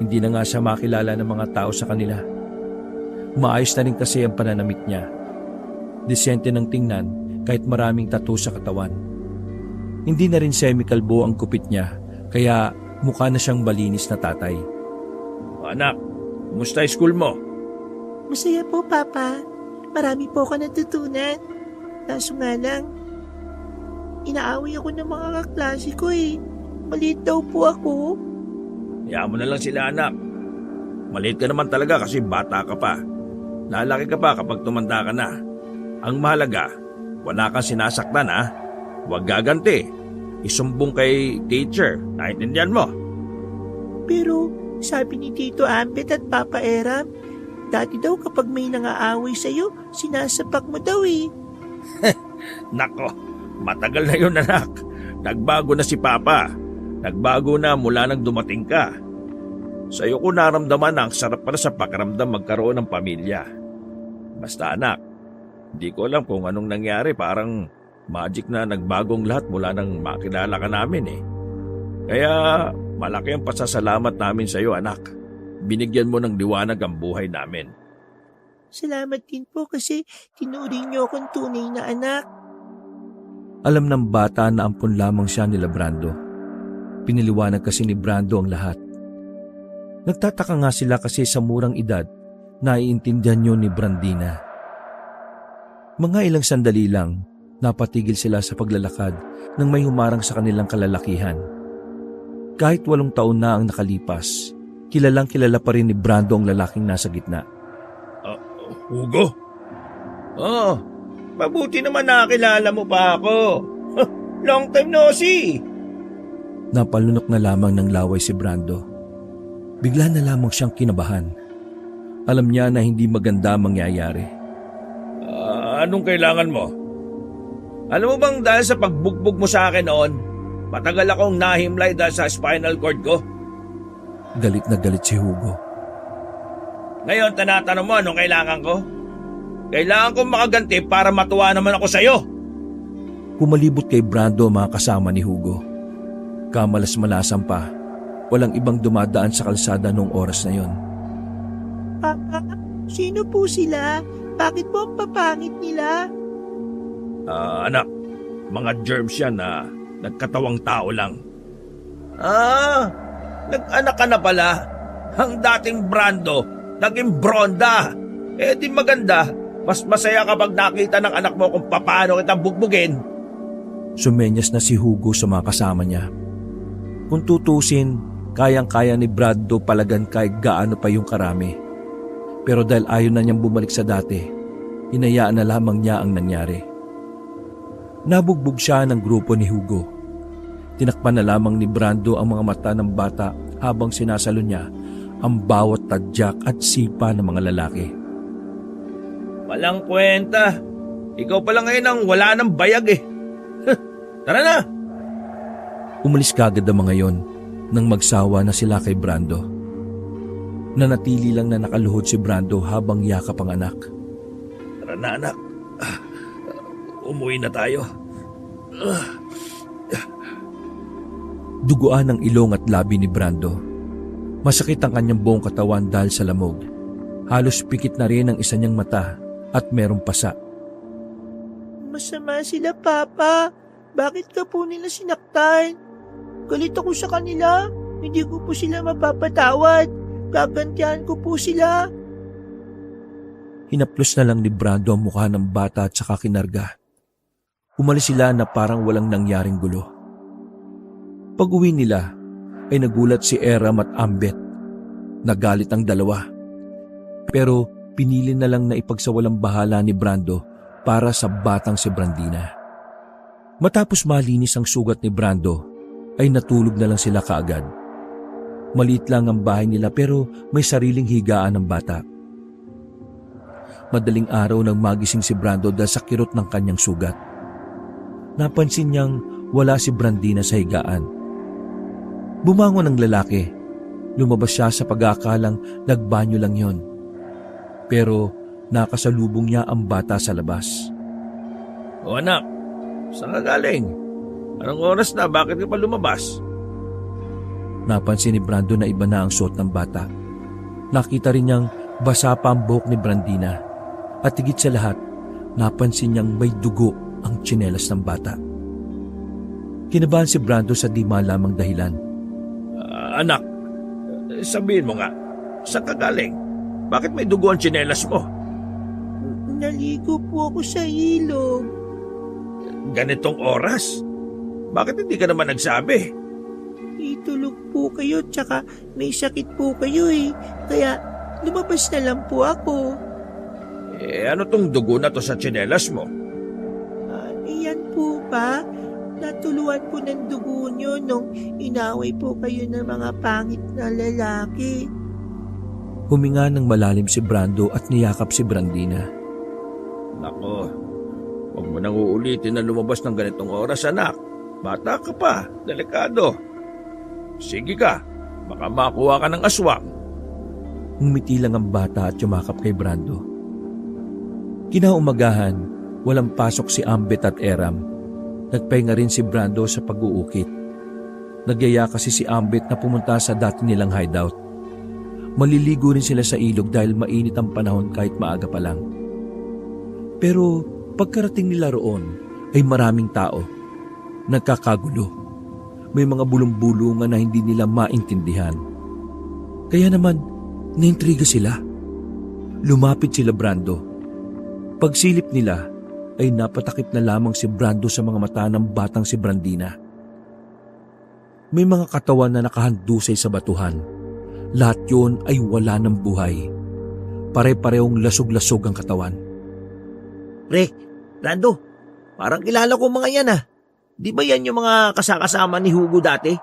Hindi na nga siya makilala ng mga tao sa kanila. Maayos na rin kasi ang pananamit niya. Disente ng tingnan kahit maraming tattoo sa katawan. Hindi na rin semi-kalbo ang kupit niya. Kaya mukha na siyang balinis na tatay. Anak, kumusta yung school mo? Masaya po, Papa. Marami po ako natutunan. Kaso nga lang, inaaway ako ng mga kaklase ko eh. Maliit daw po ako. Hayaan mo na lang sila anak. Maliit ka naman talaga kasi bata ka pa. Lalaki ka pa kapag tumanda ka na. Ang mahalaga, Wala kang sinasaktan ha. Huwag gaganti. Isumbong kay teacher. Naintindihan mo? Pero sabi ni Tito Ambet at Papa Eram, dati daw kapag may nangaaway sa'yo, sinasapak mo daw eh. Nako, matagal na yun anak. Nagbago na si Papa. Nagbago na mula nang dumating ka. Sa'yo ko naramdaman na ang sarap para sa pakiramdam magkaroon ng pamilya. Basta anak, hindi ko alam kung anong nangyari. Parang magic na nagbagong lahat mula nang makilala ka namin eh. Kaya malaki ang pasasalamat namin sa iyo anak. Binigyan mo ng liwanag ang buhay namin. Salamat din po kasi tinuring niyo akong tunay na anak. Alam ng bata na ampon lamang siya nila Brando. Piniliwanag kasi ni Brando ang lahat. Nagtataka nga sila kasi sa murang edad, naiintindihan niyo ni Brandina. Mga ilang sandali lang, napatigil sila sa paglalakad nang may humarang sa kanilang kalalakihan. Kahit 8 taon na ang nakalipas, kilalang kilala pa rin ni Brando ang lalaking nasa gitna. Hugo? Oh, mabuti naman nakilala mo pa ako. Long time no see. Napalunok na lamang ng laway si Brando. Bigla na lamang siyang kinabahan. Alam niya na hindi maganda mangyayari. Anong kailangan mo? Alam mo bang dahil sa pagbugbog mo sa akin noon, matagal akong nahimlay dahil sa spinal cord ko? Galit na galit si Hugo. Ngayon, tanatanong mo anong kailangan ko? Kailangan kong makaganti para matuwa naman ako sa'yo. Kumalibot kay Brando ang mga kasama ni Hugo. Kamalas-malasan pa, walang ibang dumadaan sa kalsada noong oras na yon. Papa, sino po sila? Bakit po ang papangit nila? Anak, mga germs yan na nagkatawang tao lang. Nag-anak ka na pala. Ang dating Brando, naging Bronda. Di maganda. Mas masaya kapag nakita ng anak mo kung paano kita bugbugin. Sumenyas na si Hugo sa mga kasama niya. Kung tutusin, kayang-kaya ni Brando palagan kahit gaano pa yung karami. Pero dahil ayaw na niyang bumalik sa dati, hinayaan na lamang niya ang nangyari. Nabugbog siya ng grupo ni Hugo. Tinakpan na lamang ni Brando ang mga mata ng bata habang sinasalo niya ang bawat tadyak at sipa ng mga lalaki. Walang kwenta. Ikaw pala ngayon ang wala ng bayag eh. Tara na! Umalis kagad ang mga yon nang magsawa na sila kay Brando. Nanatili lang na nakaluhod si Brando habang yakap ang anak. Tara na anak. Umuwi na tayo. Duguan ang ilong at labi ni Brando. Masakit ang kanyang buong katawan dahil sa lamog. Halos pikit na rin ang isa niyang mata at merong pasa. Masama sila, Papa. Bakit ka po nila sinaktan? Galit ako sa kanila. Hindi ko po sila mapapatawad. Gagantihan ko po sila. Hinaplos na lang ni Brando ang mukha ng bata at saka kinarga. Umalis sila na parang walang nangyaring gulo. Pag-uwi nila ay nagulat si Eram at Ambet. Nagalit ang dalawa. Pero pinili na lang na ipagsawalang bahala ni Brando para sa batang si Brandina. Matapos malinis ang sugat ni Brando, ay natulog na lang sila kaagad. Maliit lang ang bahay nila pero may sariling higaan ng bata. Madaling araw nang magising si Brando dahil sa kirot ng kanyang sugat. Napansin niyang wala si Brandina sa higaan. Bumangon ang lalaki. Lumabas siya sa pag-aakalang nagbanyo lang yon. Pero nakasalubong niya ang bata sa labas. O anak, saan ka galing? Anong oras na? Bakit ka pa lumabas? Napansin ni Brando na iba na ang suot ng bata. Nakita rin niyang basa pa ang buhok ni Brandina. At higit sa lahat, napansin niyang may dugo ang tsinelas ng bata. Kinabahan si Brando sa di malamang dahilan. Anak, sabihin mo nga, saan ka galing? Bakit may dugo ang tsinelas mo? Naligo po ako sa ilog. Ganitong oras? Bakit hindi ka naman nagsabi? Itulog po kayo tsaka may sakit po kayo eh. Kaya lumabas na lang po ako. Ano tong dugo na to sa tsinelas mo? po ba? Natuluan po ng dugo nyo nung inaway po kayo ng mga pangit na lalaki. Huminga ng malalim si Brando at niyakap si Brandina. Nako, huwag mo nang uulitin na lumabas ng ganitong oras, anak. Bata ka pa, delikado. Sige ka, baka makuha ka ng aswang. Ngumiti lang ang bata at yumakap kay Brando. Kinaumagahan, walang pasok si Ambet at Eram. Nagpahinga rin si Brando sa pag-uukit. Nagyaya kasi si Ambet na pumunta sa dati nilang hideout. Maliligo rin sila sa ilog dahil mainit ang panahon kahit maaga pa lang. Pero pagkarating nila roon ay maraming tao. Nagkakagulo. May mga bulong-bulungan na hindi nila maintindihan. Kaya naman, naintriga sila. Lumapit sila Brando. Pagsilip nila, ay napatakip na lamang si Brando sa mga mata ng batang si Brandina. May mga katawan na nakahandusay sa batuhan. Lahat yun ay wala ng buhay. Pare-parehong lasog-lasog ang katawan. Pre, Brando, parang kilala ko mga yan ah. Di ba yan yung mga kasama ni Hugo dati?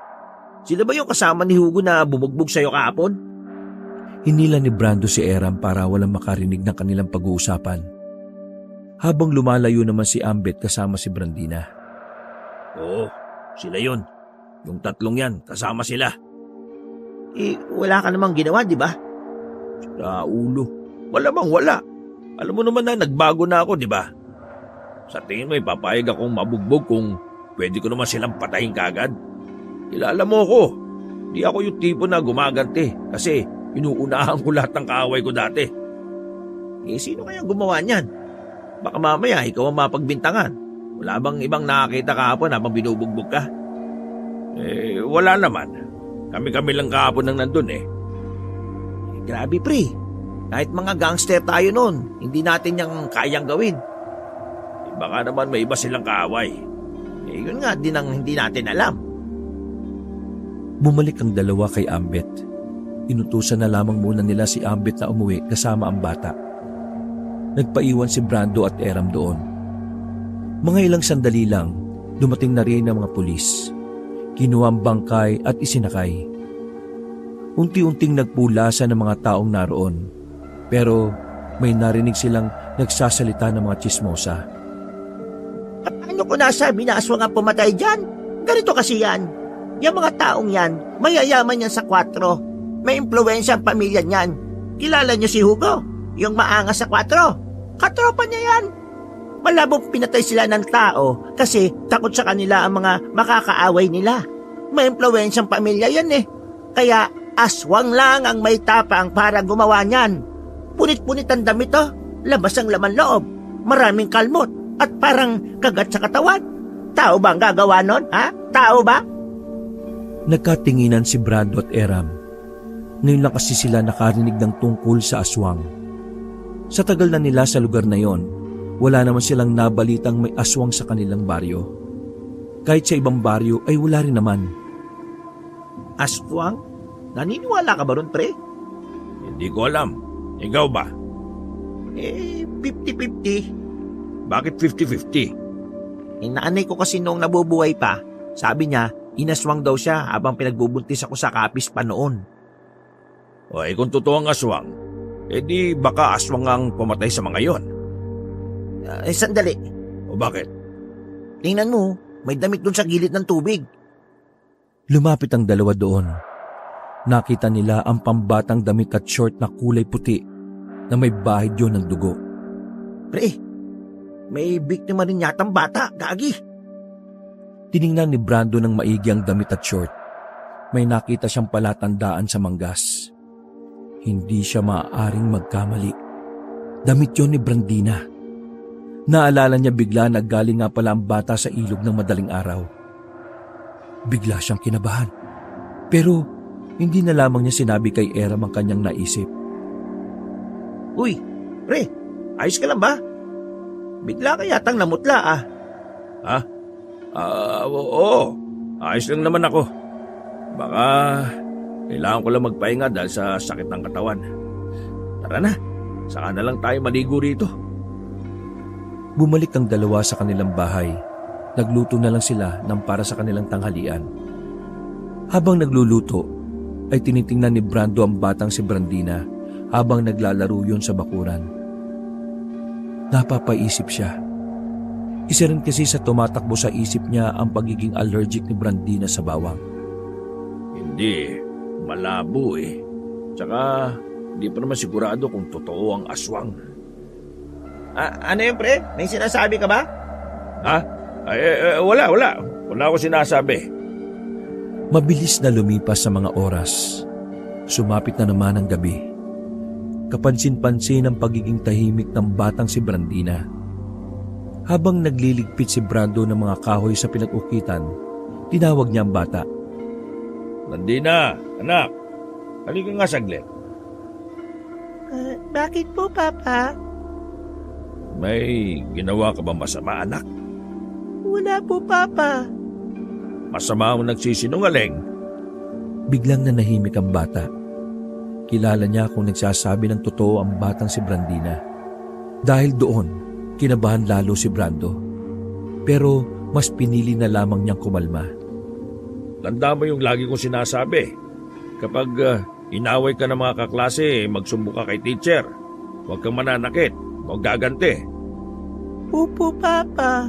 Sila ba yung kasama ni Hugo na bumugbog sa'yo kahapon? Hinila ni Brando si Eram para walang makarinig ng kanilang pag-uusapan. Habang lumalayo naman si Ambet kasama si Brandina. Oo, sila yun. Yung tatlong yan, kasama sila. Wala ka namang ginawa, di ba? Sa ulo. Malamang wala. Alam mo naman na nagbago na ako, di ba? Sa tingin mo, ipapayag akong mabugbog kung pwede ko naman silang patayin kagad. Kilala mo ako. Di ako yung tipo na gumaganti kasi inuunahan ko lahat ng kaaway ko dati. Sino kayang gumawa niyan? Baka mamaya ikaw ang mapagbintangan. Wala bang ibang nakakita kahapon habang binubugbog ka? Wala naman. Kami-kami lang kahapon nang nandun eh. Grabe pre. Kahit mga gangster tayo noon, hindi natin yung kayang gawin. Baka naman may iba silang kaaway. Yun nga din ang hindi natin alam. Bumalik ang dalawa kay Ambet. Inutusan na lamang muna nila si Ambet na umuwi kasama ang bata. Nagpaiwan si Brando at Eram doon. Mga ilang sandali lang, dumating na rin ang mga pulis. Kinuha ang bangkay at isinakay. Unti-unting nagpulasa ng mga taong naroon. Pero may narinig silang nagsasalita ng mga tsismosa. Paano ko nasabi na aswang ang pumatay dyan? Ganito kasi yan. Yung mga taong yan, mayayaman yan sa 4. May impluwensya ang pamilya niyan. Kilala niyo si Hugo? Yung maangas sa 4. Katropa niya yan. Malabong pinatay sila ng tao kasi takot sa kanila ang mga makakaaway nila. May impluwensyang pamilya yan eh. Kaya aswang lang ang may tapang para gumawa niyan. Punit-punit ang damit oh. Labas ang laman loob. Maraming kalmot at parang kagat sa katawan. Tao ba ang gagawa nun? Ha? Tao ba? Nagkatinginan si Brando at Eram. Ngayon lang kasi sila nakarinig ng tungkol sa aswang. Sa tagal na nila sa lugar na yon, wala naman silang nabalitang may aswang sa kanilang baryo. Kahit sa ibang baryo ay wala rin naman. Aswang? Naniniwala ka ba ron, pre? Hindi ko alam. Ikaw ba? 50-50. Bakit 50-50? Nanay ko kasi nung nabubuhay pa, sabi niya, inaswang daw siya habang pinagbubuntis ako sa kapis pa noon. Kung totoo ang aswang, di baka aswang ang pumatay sa mga yon. Sandali. O bakit? Tingnan mo, may damit dun sa gilid ng tubig. Lumapit ang dalawa doon. Nakita nila ang pambatang damit at short na kulay puti na may bahid yun ng dugo. Pre, may biktima rin yatang bata, gagi. Tiningnan ni Brando ng maigi ang damit at short. May nakita siyang palatandaan sa manggas. Hindi siya maaaring magkamali. Damit yun ni Brandina. Naalala niya bigla na galing nga pala ang bata sa ilog ng madaling araw. Bigla siyang kinabahan. Pero hindi na lamang niya sinabi kay Eram ang kanyang naisip. Uy, pre, ayos ka lang ba? Bigla ka yatang namutla ah. Ha? Oo. Ayos lang naman ako. Baka kailangan ko lang magpahinga dahil sa sakit ng katawan. Tara na, saka na lang tayo maligo rito. Bumalik ang dalawa sa kanilang bahay. Nagluto na lang sila ng para sa kanilang tanghalian. Habang nagluluto, ay tinitingnan ni Brando ang batang si Brandina habang naglalaro yun sa bakuran. Napapaisip siya. Isa rin kasi sa tumatakbo sa isip niya ang pagiging allergic ni Brandina sa bawang. Hindi, malabo eh. Tsaka, hindi pa naman sigurado kung totoo ang aswang. Ano yun, pre? May sinasabi ka ba? Ha? Wala. Wala ako sinasabi. Mabilis na lumipas sa mga oras. Sumapit na naman ang gabi. Kapansin-pansin ang pagiging tahimik ng batang si Brandina. Habang nagliligpit si Brando ng mga kahoy sa pinag-ukitan, tinawag niya ang bata. Brandina, anak. Halika nga saglit. Bakit po, Papa? May ginawa ka ba masama, anak? Wala po, Papa. Masama mo nagsisinungaling. Biglang nanahimik ang bata. Kilala niya kung nagsasabi ng totoo ang batang si Brandina. Dahil doon, kinabahan lalo si Brando. Pero mas pinili na lamang niyang kumalma. Tanda mo yung lagi kong sinasabi. Kapag inaway ka ng mga kaklase, magsumbo ka kay teacher. Huwag kang mananakit. Huwag gaganti. Opo, Papa.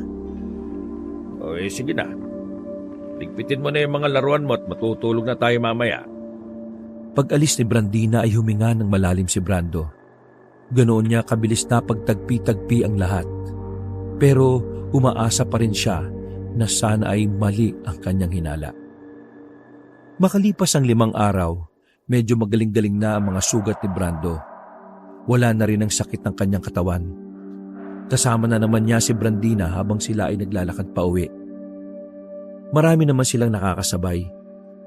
O sige na. Ligpitin mo na yung mga laruan mo at matutulog na tayo mamaya. Pag-alis ni Brandina ay huminga ng malalim si Brando. Ganoon niya kabilis na pagtagpi-tagpi ang lahat. Pero umaasa pa rin siya na sana ay mali ang kanyang hinala. Makalipas ang 5 araw, medyo magaling-galing na ang mga sugat ni Brando. Wala na rin ang sakit ng kanyang katawan. Kasama na naman niya si Brandina habang sila ay naglalakad pa uwi. Marami naman silang nakakasabay.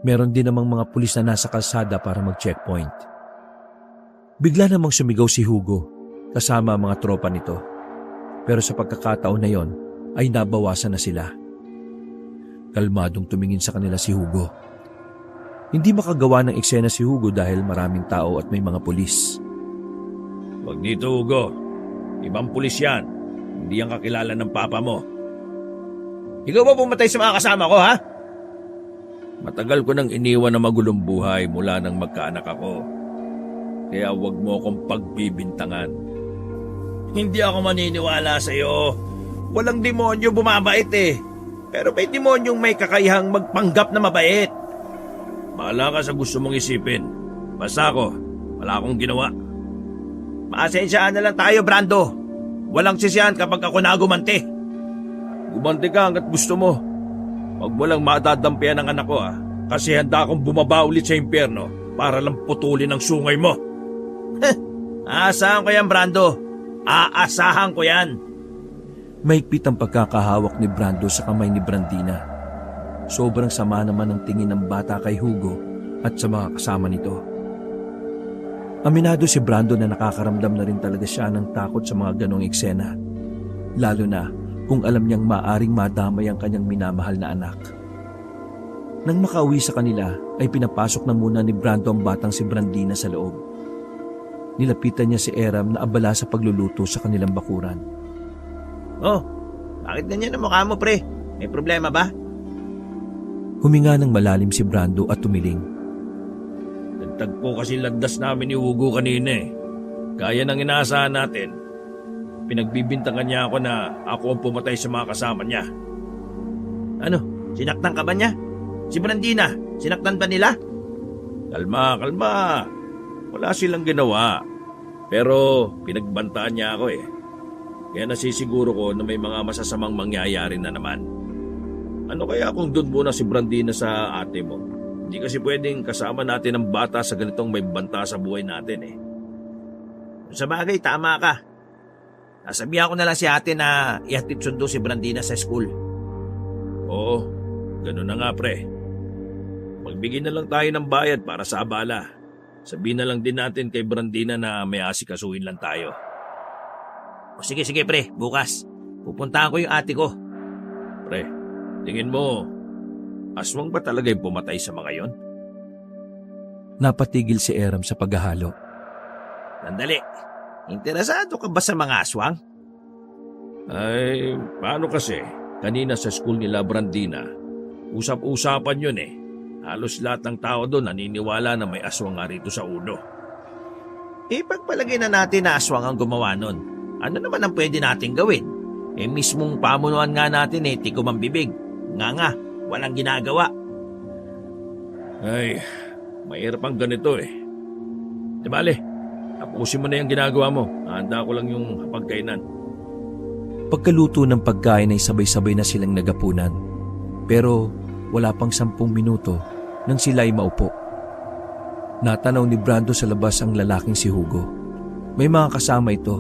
Meron din namang mga pulis na nasa kalsada para mag-checkpoint. Bigla namang sumigaw si Hugo kasama ang mga tropa nito. Pero sa pagkakataon na yon ay nabawasan na sila. Kalmadong tumingin sa kanila si Hugo. Hindi makagawa ng eksena si Hugo dahil maraming tao at may mga pulis. Huwag dito, Hugo. Ibang pulis yan. Hindi yan kakilala ng papa mo. Ikaw ba pumatay sa mga kasama ko, ha? Matagal ko nang iniwan na magulong buhay mula nang magkaanak ako. Kaya huwag mo akong pagbibintangan. Hindi ako maniniwala sa'yo. Walang demonyo bumabait eh. Pero may demonyong may kakayahang magpanggap na mabait. Bahala ka sa gusto mong isipin. Basta ako, wala akong ginawa. Maasensyaan na lang tayo, Brando. Walang sisiyan kapag ako nagumanti. Gumanti ka hanggat gusto mo. Huwag mo lang madadampian ang anak ko kasi handa akong bumaba ulit sa impyerno para lang putulin ang sungay mo. Aasahan ko yan, Brando. Aasahan ko yan. Mahigpit ang pagkakahawak ni Brando sa kamay ni Brandina. Sobrang sama naman ang tingin ng bata kay Hugo at sa mga kasama nito. Aminado si Brando na nakakaramdam na rin talaga siya ng takot sa mga ganong eksena. Lalo na kung alam niyang maaring madamay ang kanyang minamahal na anak. Nang makauwi sa kanila ay pinapasok na muna ni Brando ang batang si Brandina sa loob. Nilapitan niya si Eram na abala sa pagluluto sa kanilang bakuran. Oh, bakit ganyan ang mukha mo, pre? May problema ba? Huminga ng malalim si Brando at tumiling. Nagtagpo kasi landas namin ni Hugo kanina eh. Kaya nang inaasahan natin. Pinagbibintangan niya ako na ako ang pumatay sa mga kasama niya. Ano? Sinaktan ka ba niya? Si Brandina, sinaktan ba nila? Kalma. Wala silang ginawa. Pero pinagbantaan niya ako eh. Kaya nasisiguro ko na may mga masasamang mangyayari na naman. Ano kaya kung doon muna si Brandina sa ate mo? Hindi kasi pwedeng kasama natin ang bata sa ganitong may banta sa buhay natin eh. Sa bagay, tama ka. Nasabihan ko na lang si ate na ihatid sundo si Brandina sa school. Oo, ganun na nga pre. Magbigay na lang tayo ng bayad para sa abala. Sabihin na lang din natin kay Brandina na may asikasuhin lang tayo. O sige pre, bukas. Pupuntahan ko yung ate ko. Pre, tingin mo, aswang ba talaga yung pumatay sa mga yon? Napatigil si Eram sa paghahalo. Sandali, interesado ka ba sa mga aswang? Ay, paano kasi? Kanina sa school nila Brandina, usap-usapan yun eh. Halos lahat ng tao doon naniniwala na may aswang nga rito sa ulo. Pagpalagay na natin na aswang ang gumawa nun. Ano naman ang pwede natin gawin? Mismong pamunuan nga natin tikom ang bibig. Nga, walang ginagawa. Ay, mahirap ang ganito eh. Di bale, tapusin mo na yung ginagawa mo. Handa ko lang yung pagkainan. Pagkaluto ng pagkain ay sabay-sabay na silang nagapunan. Pero wala pang 10 minuto nang sila ay maupo. Natanaw ni Brando sa labas ang lalaking si Hugo. May mga kasama ito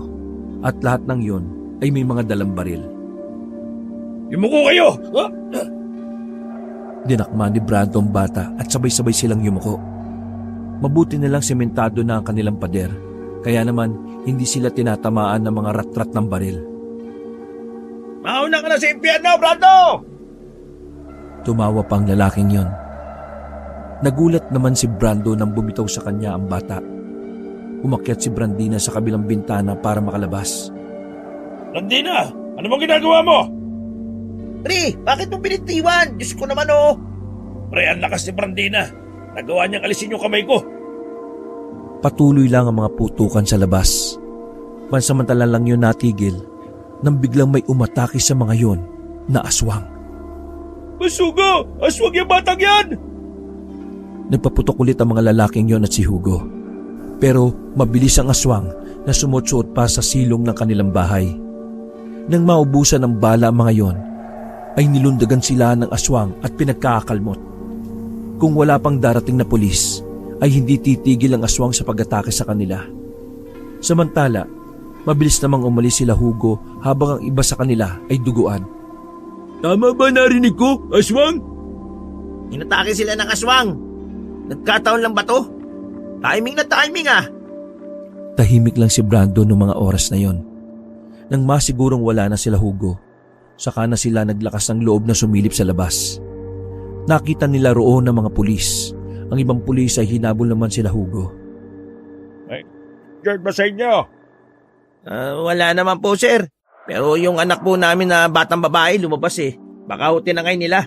at lahat ng yon ay may mga dalang baril. Yumuko kayo! Dinakma ni Brando ang bata at sabay-sabay silang yumuko. Mabuti na lang sementado na ang kanilang pader, kaya naman hindi sila tinatamaan ng mga rat-rat ng baril. Mauna ka na sa impyerno, Brando! Tumawa pa ang lalaking yon. Nagulat naman si Brando nang bumitaw sa kanya ang bata. Umakyat si Brandina sa kabilang bintana para makalabas. Brandina, ano bang ginagawa mo? Pre, bakit mo binitiwan? Diyos ko naman Pre, ang lakas ni Brandina. Nagawa niyang alisin yung kamay ko. Patuloy lang ang mga putukan sa labas. Pansamantala lang yun natigil nang biglang may umatake sa mga yon na aswang. Masuga! Aswang yung batang yan! Nagpaputok ulit ang mga lalaking yon at si Hugo. Pero mabilis ang aswang na sumutsuot pa sa silong ng kanilang bahay. Nang maubusan ng bala ang mga yon, ay nilundagan sila ng aswang at pinagkakakalmot. Kung wala pang darating na pulis, ay hindi titigil ang aswang sa pag-atake sa kanila. Samantala, mabilis namang umalis sila Hugo habang ang iba sa kanila ay duguan. Tama ba narinig ko, aswang? Inatake sila ng aswang. Nagkataon lang ba to? Timing na timing Tahimik lang si Brando noong mga oras na yon. Nang masigurong wala na sila Hugo, saka na sila naglakas ng loob na sumilip sa labas. Nakita nila roon ng mga pulis. Ang ibang pulis ay hinabol naman sila Hugo. Diyan ba sa inyo? Wala naman po, sir. Pero yung anak po namin na batang babae lumabas Baka tinangay nila.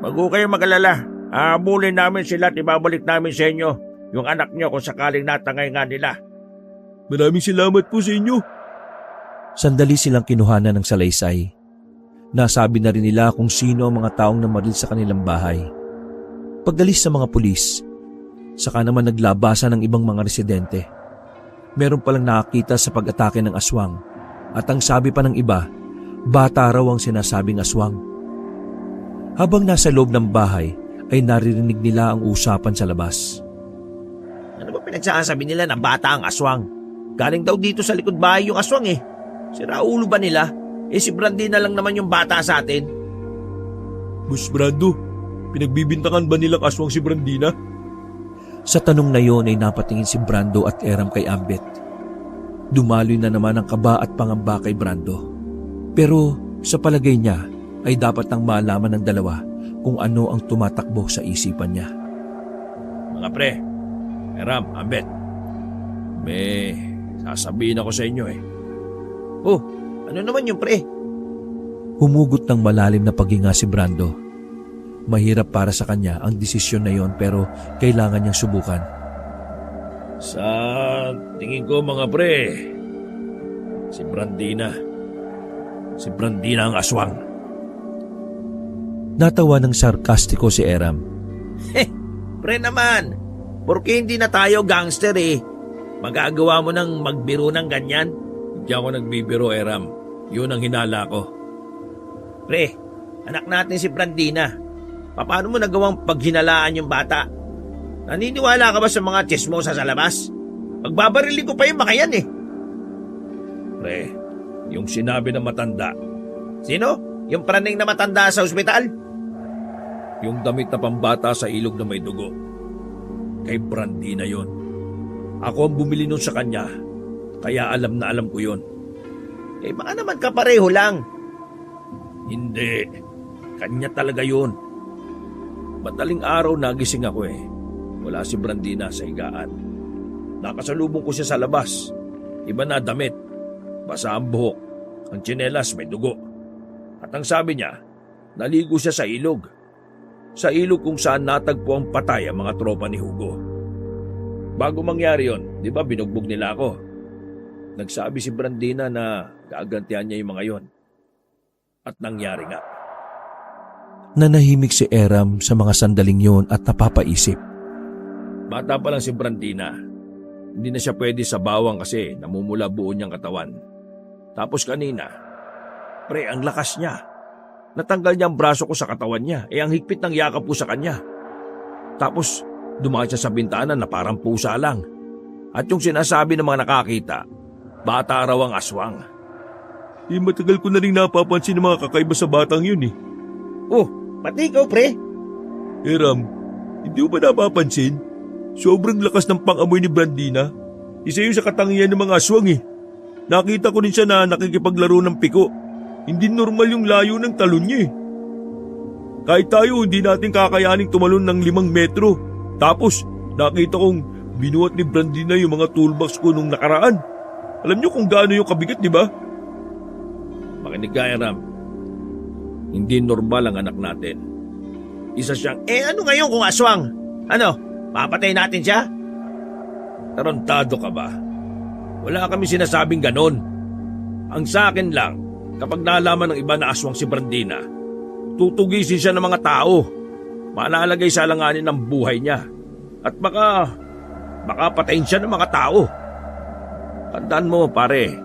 Wag ho kayo mag-alala. Aamulin namin sila at ibabalik namin sa inyo yung anak nyo kung sakaling natangay nga nila. Maraming salamat po sa inyo. Sandali silang kinuhanan ng salaysay. Nasabi na rin nila kung sino ang mga taong namaril sa kanilang bahay. Pagdalis sa mga pulis, saka naman naglabasan ng ibang mga residente. Meron palang nakakita sa pag-atake ng aswang at ang sabi pa ng iba, bata raw ang sinasabing aswang. Habang nasa loob ng bahay ay naririnig nila ang usapan sa labas. Ano ba pinagsasabi nila na bata ang aswang? Galing daw dito sa likod bahay yung aswang Sira ulo ba nila? Si Brandina lang naman yung bata sa atin. Boss Brando, pinagbibintangan ba nilang aswang si Brandina? Sa tanong na yon ay napatingin si Brando at Eram kay Ambet. Dumaloy na naman ang kaba at pangamba kay Brando. Pero sa palagay niya ay dapat nang malaman ng dalawa kung ano ang tumatakbo sa isipan niya. Mga pre, Eram, Ambet, may sasabihin ako sa inyo Oh, ano naman yung pre? Humugot ng malalim na paghinga si Brando. Mahirap para sa kanya ang desisyon na yon pero kailangan niyang subukan. Sa tingin ko mga pre, si Brandina ang aswang. Natawa ng sarkastiko si Eram. Pre naman, porque hindi na tayo gangster Magagawa mo ng magbiro ng ganyan? Hindi ako nagbibiro, Eram. Yun ang hinala ko. Pre, anak natin si Brandina. Paano mo nagawang paghinalaan yung bata? Naniniwala ka ba sa mga chismosa sa labas? Pagbabarili ko pa yung makayan Pre, yung sinabi ng matanda. Sino? Yung praning na matanda sa ospital? Yung damit na pambata sa ilog na may dugo. Kay Brandina yon. Ako ang bumili nun sa kanya, kaya alam na alam ko yon. Baka naman kapareho lang. Hindi, kanya talaga yon. Madaling araw nagising ako Wala si Brandina sa higaan. Nakasalubong ko siya sa labas. Iba na damit. Basa ang buhok. Ang tsinelas may dugo. At ang sabi niya, naligo siya sa ilog. Sa ilog kung saan natagpo ang patay ang mga tropa ni Hugo. Bago mangyari yon, di ba binugbog nila ako? Nagsabi si Brandina na gagantihan niya yung mga yon. At nangyari nga. Nanahimik si Eram sa mga sandaling yon at napapaisip. Bata pa lang si Brandina. Hindi na siya pwede sa bawang kasi namumula buo niyang katawan. Tapos kanina, pre, ang lakas niya. Natanggal niya ang braso ko sa katawan niya, ang higpit ng yakap ko sa kanya. Tapos, dumaan siya sa bintana na parang pusa lang. At yung sinasabi ng mga nakakita, bata raw ang aswang. Matagal ko na rin napapansin ng mga kakaiba sa batang yun eh. Oh, pati ikaw, pre. Ram, hindi mo ba napapansin? Sobrang lakas ng pangamoy ni Brandina. Isa yun sa katangian ng mga aswang eh. Nakita ko rin siya na nakikipaglaro ng piko. Hindi normal yung layo ng talon niya eh. Kahit tayo, hindi natin kakayaning tumalon ng 5 metro. Tapos, nakita kong binuhat ni Brandina yung mga toolbox ko nung nakaraan. Alam niyo kung gaano yung kabigat, di ba? Makinig ka, Ram. Hindi normal ang anak natin. Isa siyang, Ano ngayon kung aswang? Ano, papatay natin siya? tarantado ka ba? Wala kami sinasabing ganon. Ang sa akin lang, kapag nalaman ng iba na aswang si Brandina, tutugisin siya ng mga tao. Malalagay sa alanganin ng buhay niya. At baka patayin siya ng mga tao. Tandaan mo, pare,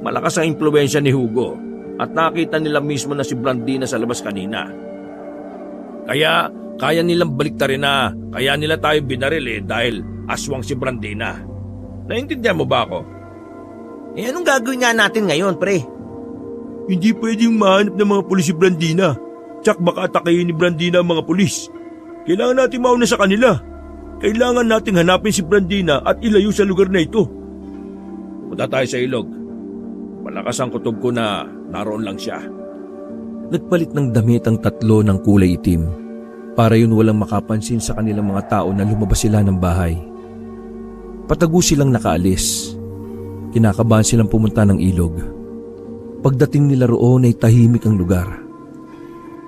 malakas ang impluwensya ni Hugo at nakita nila mismo na si Brandina sa labas kanina. Kaya kaya nilang baliktarin na kaya nila tayo binaril dahil aswang si Brandina. Naintindihan mo ba ako? Anong gagawin nga natin ngayon, pre? Hindi pwedeng mahanap ng mga pulis si Brandina. Tsak baka atakayin ni Brandina ang mga pulis. Kailangan natin mauna sa kanila. Kailangan nating hanapin si Brandina at ilayo sa lugar na ito. Punta tayo sa ilog. Malakas ang kutob ko na naroon lang siya. Nagpalit ng damit ang tatlo ng kulay itim para yun walang makapansin sa kanilang mga tao na lumabas sila ng bahay. Patago silang nakaalis. Kinakabahan silang pumunta ng ilog. Pagdating nila roon ay tahimik ang lugar.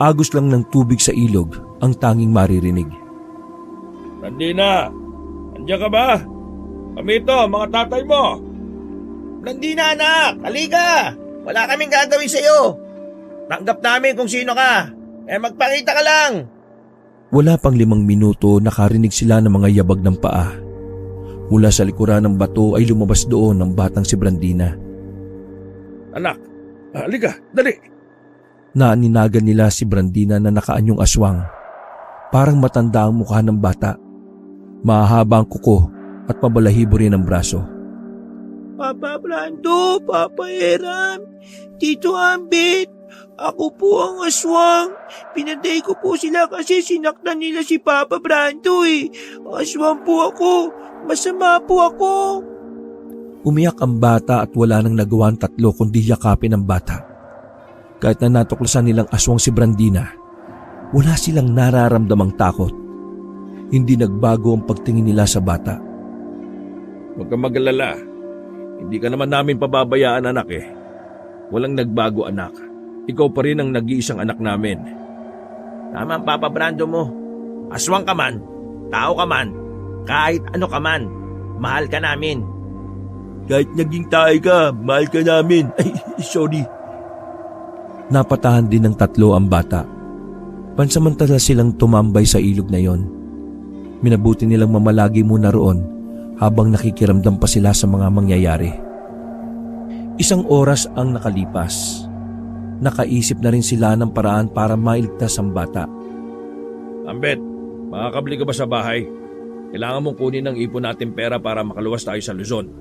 Agos lang ng tubig sa ilog ang tanging maririnig. Brandina, andiyan ka ba? Kami ito, mga tatay mo. Brandina, anak! Halika! Wala kaming gagawin sa'yo. Tanggap namin kung sino ka. Magpakita ka lang. Wala pang 5 minuto nakarinig sila ng mga yabag ng paa. Mula sa likuran ng bato ay lumabas doon ang batang si Brandina. Anak, halika, dali. Naaninagan nila si Brandina na nakaanyong aswang. Parang matanda ang mukha ng bata. Mahahaba ang kuko at pabalahibo rin ang braso. Papa Brando, Papa Eram, Tito Ambit, ako po ang aswang. Pinatay ko po sila kasi sinaktan nila si Papa Brando eh. Aswang po ako. Masama po ako. Umiyak ang bata at wala nang nagawa ang tatlo kundi yakapin ang bata. Kahit na natuklasan nilang aswang si Brandina, wala silang nararamdamang takot. Hindi nagbago ang pagtingin nila sa bata. Huwag kang mag-alala. Hindi ka naman namin pababayaan, anak eh. Walang nagbago, anak. Ikaw pa rin ang nag-iisang anak namin. Tama ang Papa Brando mo. Aswang ka man, tao ka man, kahit ano ka man, mahal ka namin. Kahit naging tayo ka, mahal ka namin. Ay, sorry. Napatahan din ng tatlo ang bata. Pansamantala silang tumambay sa ilog na yon. Minabuti nilang mamalagi muna roon habang nakikiramdam pa sila sa mga mangyayari. 1 oras ang nakalipas. Nakaisip na rin sila ng paraan para mailigtas ang bata. Ambet, makakabli ka ba sa bahay? Kailangan mong kunin ng ipon natin pera para makaluwas tayo sa Luzon.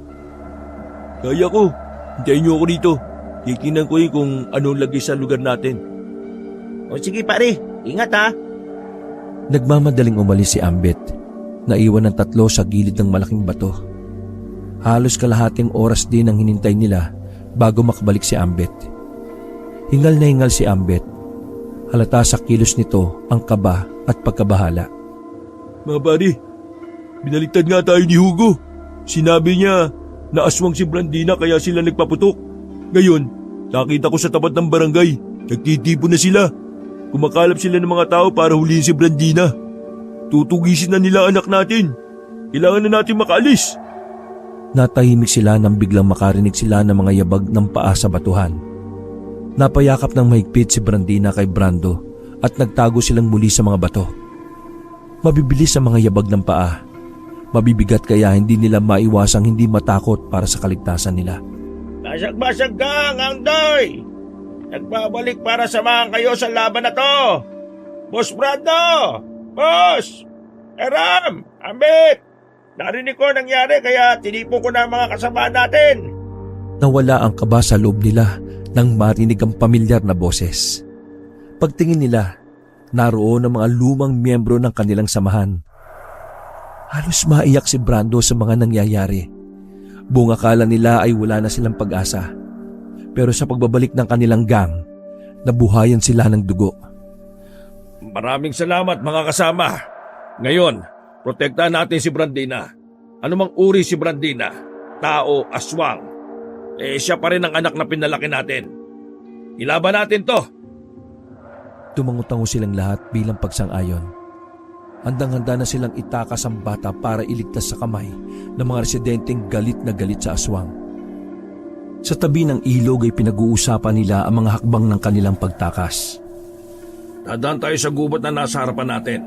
Kaya ko. Hintayin niyo ako dito. Titingnan ko rin kung anong lagay sa lugar natin. O sige pare, ingat ha. Nagmamadaling umalis si Ambet. Naiwan ng tatlo sa gilid ng malaking bato. Halos kalahating oras din ang hinintay nila bago makabalik si Ambet. Hingal na hingal si Ambet. Halata sa kilos nito ang kaba at pagkabahala. Mga pare, binaliktad nga tayo ni Hugo. Sinabi niya na aswang si Brandina kaya sila nagpaputok. Ngayon, nakita ko sa tapat ng barangay. Nagtitipo na sila. Kumakalap sila ng mga tao para huliin si Brandina. Tutugisin na nila anak natin. Kailangan na natin makaalis. Natahimik sila nang biglang makarinig sila ng mga yabag ng paa sa batuhan. Napayakap ng mahigpit si Brandina kay Brando at nagtago silang muli sa mga bato. Mabibilis ang mga yabag ng paa. Mabibigat kaya hindi nila maiwasang hindi matakot para sa kaligtasan nila. Basag-basag kang, Angdoy! Nagbabalik para samahan kayo sa laban na to! Boss Brando! Boss! Eram! Ambit! Narinig ko nangyari kaya tinipon ko na ang mga kasama natin. Nawala ang kaba sa loob nila nang marinig ang pamilyar na boses. Pagtingin nila, naroon ang mga lumang miyembro ng kanilang samahan. Halos maiyak si Brando sa mga nangyayari. Buong akala nila ay wala na silang pag-asa. Pero sa pagbabalik ng kanilang gang, nabuhayan sila ng dugo. Maraming salamat mga kasama. Ngayon, protektahan natin si Brandina. Ano mang uri si Brandina, tao, aswang, siya pa rin ang anak na pinalaki natin. Ilaban natin to. Tumangutango silang lahat bilang pagsang-ayon. Handang-handa na silang itakas ang bata para iligtas sa kamay ng mga residenteng galit na galit sa aswang. Sa tabi ng ilog ay pinag-uusapan nila ang mga hakbang ng kanilang pagtakas. Dadaan tayo sa gubat na nasa harapan natin.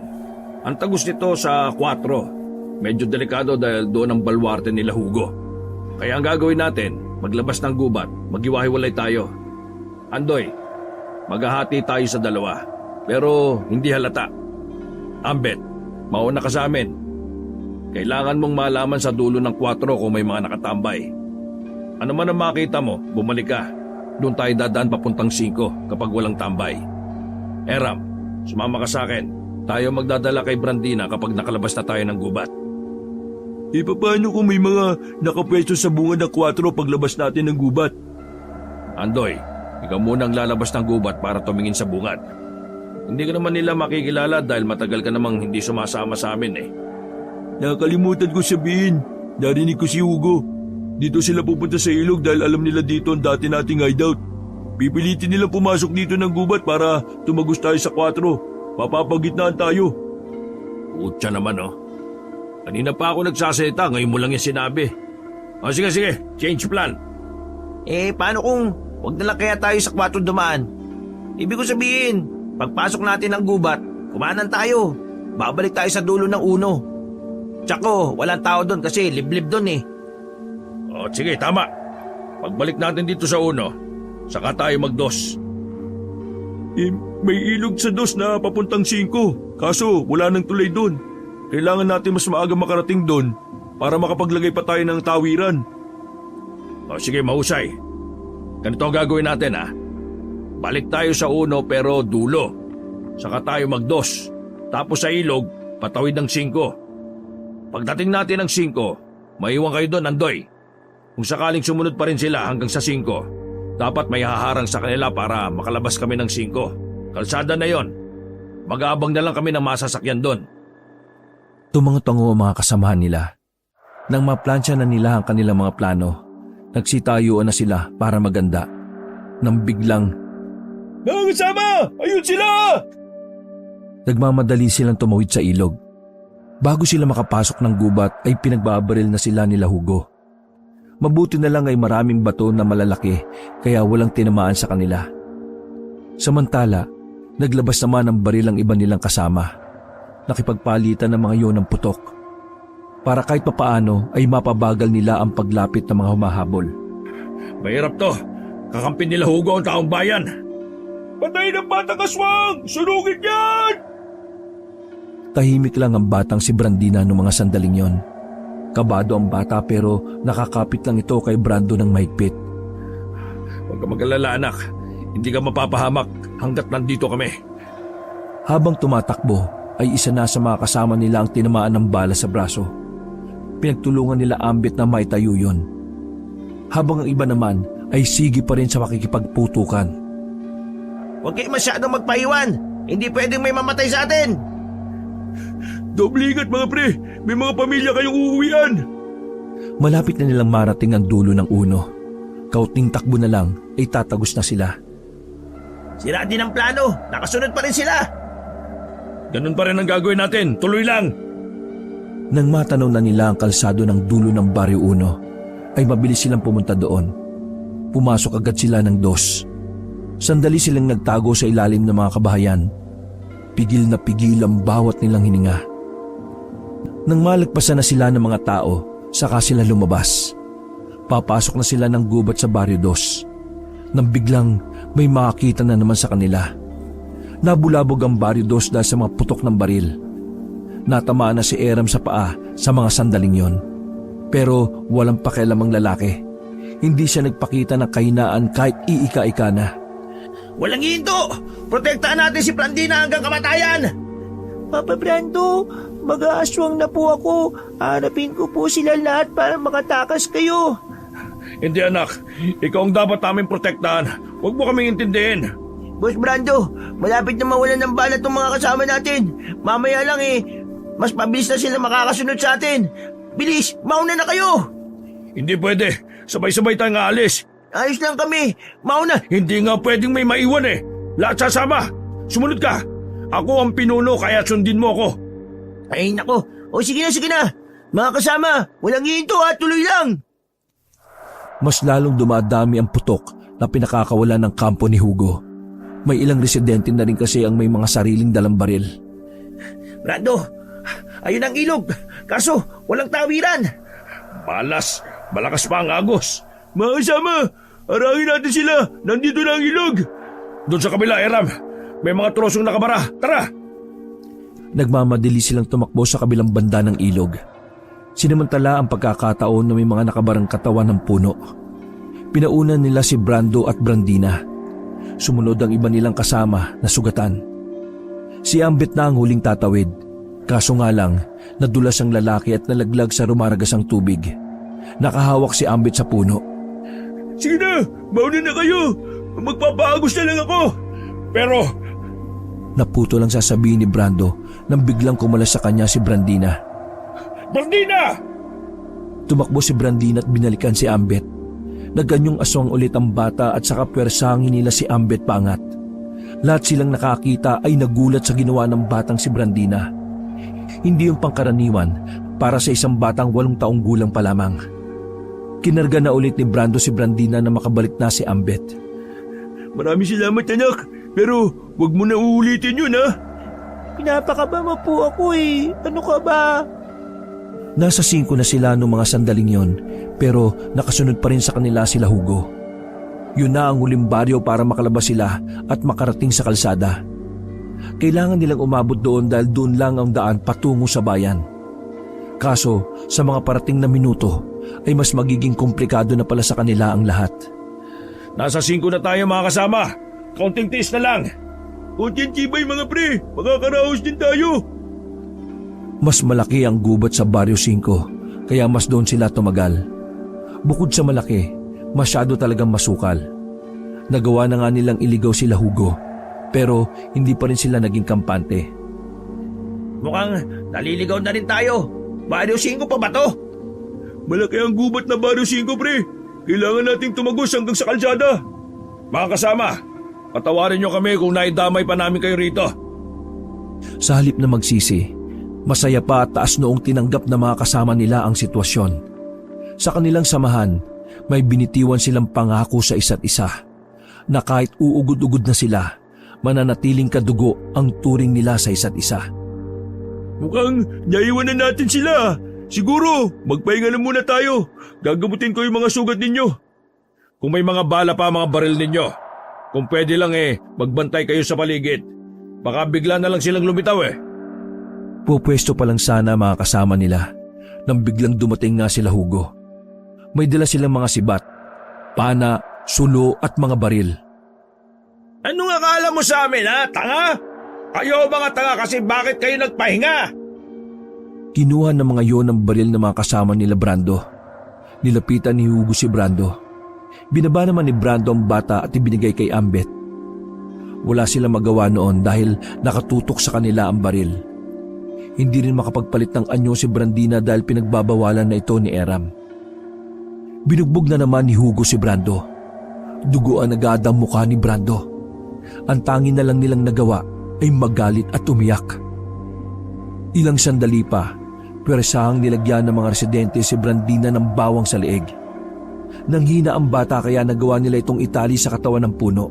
Ang tagus nito sa 4. Medyo delikado dahil doon ang balwarte nila Hugo. Kaya ang gagawin natin, maglabas ng gubat, maghiwa-hiwalay tayo. Andoy, maghahati tayo sa 2, pero hindi halata. Ambet, mauna ka sa amin. Kailangan mong malaman sa dulo ng 4 kung may mga nakatambay. Ano man ang makita mo, bumalik ka. Doon tayo dadaan papuntang 5 kapag walang tambay. Eram, sumama ka sa akin. Tayo magdadala kay Brandina kapag nakalabas na tayo ng gubat. Paano kung may mga nakapwesto sa bunga ng 4 paglabas natin ng gubat? Andoy, ikaw muna ang lalabas ng gubat para tumingin sa bungad. Hindi ka naman nila makikilala dahil matagal ka namang hindi sumasama sa amin eh. Nakalimutan ko sabihin, narinig ko si Hugo. Dito sila pupunta sa ilog dahil alam nila dito ang dati nating hideout. Pipilitin nilang pumasok dito ng gubat para tumagos tayo sa 4. Papapagitnaan tayo. Utya naman oh. Kanina pa ako nagsasalita, ngayon mo lang yung sinabi. O sige, change plan. Paano kung wag na lang kaya tayo sa 4 dumaan? Ibig ko sabihin, pagpasok natin ng gubat, kumanan tayo. Babalik tayo sa dulo ng 1. Tsako, walang tao doon kasi liblib doon eh. O sige, tama. Pagbalik natin dito sa 1, saka tayo mag-2. May ilog sa 2 na papuntang 5. Kaso wala nang tulay doon. Kailangan natin mas maaga makarating doon para makapaglagay pa tayo ng tawiran. O sige, mahusay. Ganito ang gagawin natin ha. Balik tayo sa 1 pero dulo. Saka tayo mag-2. Tapos sa ilog, patawid ng 5. Pagdating natin ng 5, maiwan kayo doon, Andoy. Kung sakaling sumunod pa rin sila hanggang sa 5, dapat may haharang sa kanila para makalabas kami ng 5. Kalsada na yon. Mag-aabang na lang kami ng masasakyan doon. Tumango-tango ang mga kasamahan nila. Nang maplansya na nila ang kanilang mga plano, nagsitayuan na sila para maganda. Nang biglang, Mga kasama! Ayun sila! nagmamadali silang tumawid sa ilog. Bago sila makapasok ng gubat ay pinagbabaril na sila nila Hugo. Mabuti na lang ay maraming bato na malalaki kaya walang tinamaan sa kanila. Samantala, naglabas naman ng baril ang iba nilang kasama. Nakipagpalitan ng mga yun ng putok. Para kahit papaano ay mapabagal nila ang paglapit ng mga humahabol. Mahirap to. Kakampin nila Hugo ang taong bayan. Patay ng batang aswang! Sunugin yan! Tahimik lang ang batang si Brandina noong mga sandaling yon. Kabado ang bata pero nakakapit lang ito kay Brando ng mahigpit. Huwag ka mag-alala anak. Hindi ka mapapahamak hanggat nandito kami. Habang tumatakbo ay isa na sa mga kasama nila ang tinamaan ng bala sa braso. Pinagtulungan nila Ambit na maitayo yun. Habang ang iba naman ay sige pa rin sa makikipagputukan. Huwag kayo masyadong magpaiwan. Hindi pwedeng may mamatay sa atin. Doble ingat mga pre! May mga pamilya kayong uuwian! Malapit na nilang marating ang dulo ng 1. Kaunting takbo na lang ay tatagos na sila. Sira din ang plano. Nakasunod pa rin sila. Ganun pa rin ang gagawin natin. Tuloy lang. Nang matanaw na nila ang kalsado ng dulo ng Baryo 1, ay mabilis silang pumunta doon. Pumasok agad sila ng 2. Sandali silang nagtago sa ilalim ng mga kabahayan. Pigil na pigil ang bawat nilang hininga. Nang malagpasan na sila ng mga tao, saka sila lumabas. Papasok na sila ng gubat sa Baryo 2. Nang biglang may makakita na naman sa kanila. Nabulabog ang Baryo 2 dahil sa mga putok ng baril. Natamaan na si Eram sa paa sa mga sandaling yon. Pero walang pakialam ang lalaki. Hindi siya nagpakita ng kahinaan kahit iika-ika na. Walang hinto! Protektahan natin si Blandina hanggang kamatayan! Papa Brando, mag-aaswang na po ako. Harapin ko po sila lahat para makatakas kayo. Hindi anak, ikaw ang dapat namin protektahan. Huwag mo kaming intindihin. Boss Brando, malapit na mawalan ng bala itong mga kasama natin. Mamaya lang mas pabilis na sila makakasunod sa atin. Bilis, mauna na kayo! Hindi pwede. Sabay-sabay tayong aalis. Ayos lang kami, mauna! Hindi nga pwedeng may maiwan eh. Lahat sasama. Sumunod ka. Ako ang pinuno kaya sundin mo ako. Ay nako, o sige na. Mga kasama, walang hinto ha, tuloy lang! Mas lalong dumadami ang putok na pinakakawalan ng kampo ni Hugo. May ilang residente na rin kasi ang may mga sariling dalang baril. Brando, ayun ang ilog. Kaso, walang tawiran. Malas, malakas pa ang agos. Mga kasama, arangin natin sila. Nandito na ang ilog. Doon sa kabila, Eram. May mga trosong nakabara. Tara! Nagmamadali silang tumakbo sa kabilang banda ng ilog. Sinamantala ang pagkakataon na may mga nakabarang katawan ng puno. Pinaunan nila si Brando at Brandina. Sumunod ang iba nilang kasama na sugatan. Si Ambit na ang huling tatawid. Kaso nga lang, nadulas ang lalaki at nalaglag sa rumaragasang tubig. Nakahawak si Ambit sa puno. Sige na, mauna na kayo. Magpapaagos na lang ako. Pero, Naputo lang sasabihin ni Brando nang biglang kumalas sa kanya si Brandina. Brandina! Tumakbo si Brandina at binalikan si Ambet. Naganyong aswang ulit ang bata at saka pwersahangin nila si Ambet paangat. Lahat silang nakakita ay nagulat sa ginawa ng batang si Brandina. Hindi yung pangkaraniwan para sa isang batang 8 taong gulang pa lamang. Kinarga na ulit ni Brando si Brandina na makabalik na si Ambet. Maraming salamat anak, pero wag mo na uulitin yun ha. Pinapakaba mo po ako Ano ka ba? Nasa 5 na sila noong mga sandaling yon, pero nakasunod pa rin sa kanila sila Hugo. Yun na ang huling baryo para makalabas sila at makarating sa kalsada. Kailangan nilang umabot doon dahil doon lang ang daan patungo sa bayan. Kaso sa mga parating na minuto ay mas magiging komplikado na pala sa kanila ang lahat. Nasa 5 na tayo mga kasama. Kaunting tiis na lang. Kunting tibay mga pre, makakaraos din tayo. Mas malaki ang gubat sa Baryo 5 kaya mas doon sila tumagal. Bukod sa malaki, masyado talagang masukal. Nagawa na nga nilang iligaw sila Hugo, pero hindi pa rin sila naging kampante. Mukhang naliligaw na rin tayo. Baryo 5 pa ba to? Malaki ang gubat na Baryo 5 pre. Kailangan nating tumagos hanggang sa kalsada. Mga kasama, patawarin niyo kami kung naidamay pa namin kayo rito. Sa halip na magsisi, masaya pa at taas noong tinanggap na mga kasama nila ang sitwasyon. Sa kanilang samahan, may binitiwan silang pangako sa isa't isa na kahit uugod-ugod na sila, mananatiling kadugo ang turing nila sa isa't isa. Mukhang naiwan na natin sila. Siguro, magpahinga na muna tayo. Gagamutin ko yung mga sugat ninyo. Kung may mga bala pa mga baril ninyo, kung pwede lang magbantay kayo sa paligid. Baka bigla na lang silang lumitaw Pupwesto pa lang sana mga kasama nila nang biglang dumating nga sila Hugo. May dala silang mga sibat, pana, sulo at mga baril. Anong akala mo sa amin tanga? Kayo mga tanga kasi bakit kayo nagpahinga? Kinuha ng mga yon ang baril ng mga kasama nila Brando. Nilapitan ni Hugo si Brando. Binaba naman ni Brando ang bata at ibinigay kay Ambet. Wala silang magawa noon dahil nakatutok sa kanila ang baril. Hindi rin makapagpalit ng anyo si Brandina dahil pinagbabawalan na ito ni Eram. Binugbog na naman ni Hugo si Brando. Dugo ang agad ang mukha ni Brando. Ang tanging na lang nilang nagawa ay magalit at umiyak. Ilang sandali pa, pwersahang nilagyan ng mga residente si Brandina ng bawang sa leeg. Nanghina ang bata kaya nagawa nila itong itali sa katawan ng puno.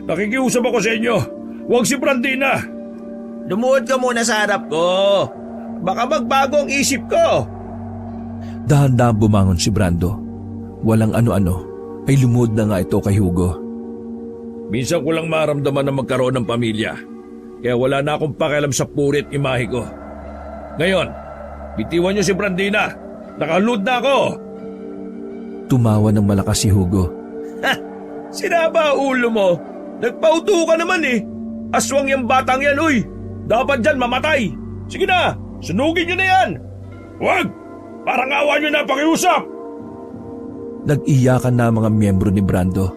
Nakikiusap ako sa inyo. Huwag si Brandina. Lumuhod ka muna sa harap ko. Baka magbago ang isip ko. Dahan-dahan bumangon si Brando. Walang ano-ano ay lumuhod na nga ito kay Hugo. Minsan ko lang maramdaman na magkaroon ng pamilya. Kaya wala na akong pakialam sa purit imahe ko. Ngayon, bitiwan niyo si Brandina. Nakalood na ako. Tumawa ng malakas si Hugo. Sinaba ulo mo. Nagpauto ka naman eh. Aswang yung batang yan, uy. Dapat dyan mamatay. Sige na, sunugin niyo na yan. Huwag! Parang awa niyo na pakiusap. Nag-iyakan na mga miyembro ni Brando.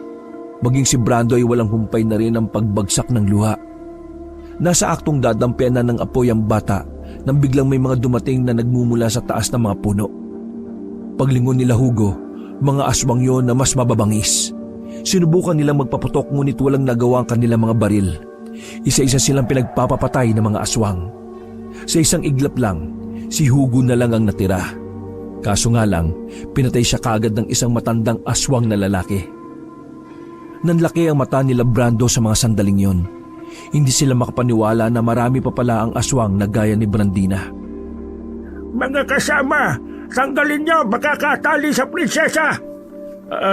Maging si Brando ay walang humpay na rin ang pagbagsak ng luha. Nasa aktong dadampian na ng apoy ang bata nang biglang may mga dumating na nagmumula sa taas ng mga puno. Paglingon nila Hugo, mga aswang yon na mas mababangis. Sinubukan nilang magpaputok ngunit walang nagawa ang kanilang mga baril. Isa-isa silang pinagpapapatay ng mga aswang. Sa isang iglap lang, si Hugo na lang ang natira. Kaso nga lang, pinatay siya kaagad ng isang matandang aswang na lalaki. Nanlaki ang mata nila Brando sa mga sandaling yon. Hindi sila makapaniwala na marami pa pala ang aswang na gaya ni Brandina. Mga kasama, tanggalin niyo magkakatali sa prinsesa.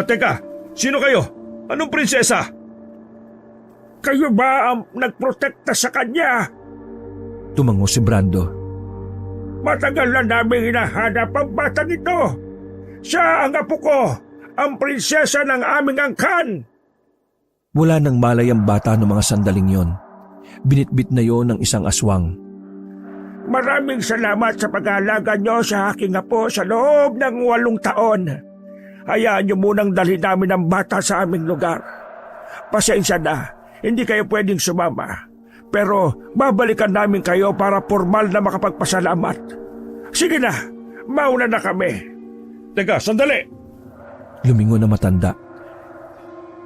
Teka, sino kayo? Anong prinsesa? Kayo ba ang nagprotekta sa kanya? Tumango si Brando. Matagal na namin hinahanap ang batang ito. Siya ang apo ko, ang prinsesa ng aming angkan. Wala nang malay ang bata noong mga sandaling yon. Binitbit na yon ng isang aswang. Maraming salamat sa pag-aalaga niyo sa aking apo sa loob ng 8 taon. Hayaan niyo munang dalhin namin ang bata sa aming lugar. Pasensya na, hindi kayo pwedeng sumama. Pero babalikan namin kayo para formal na makapagpasalamat. Sige na, mauna na kami. Teka, sandali. Lumingon na matanda.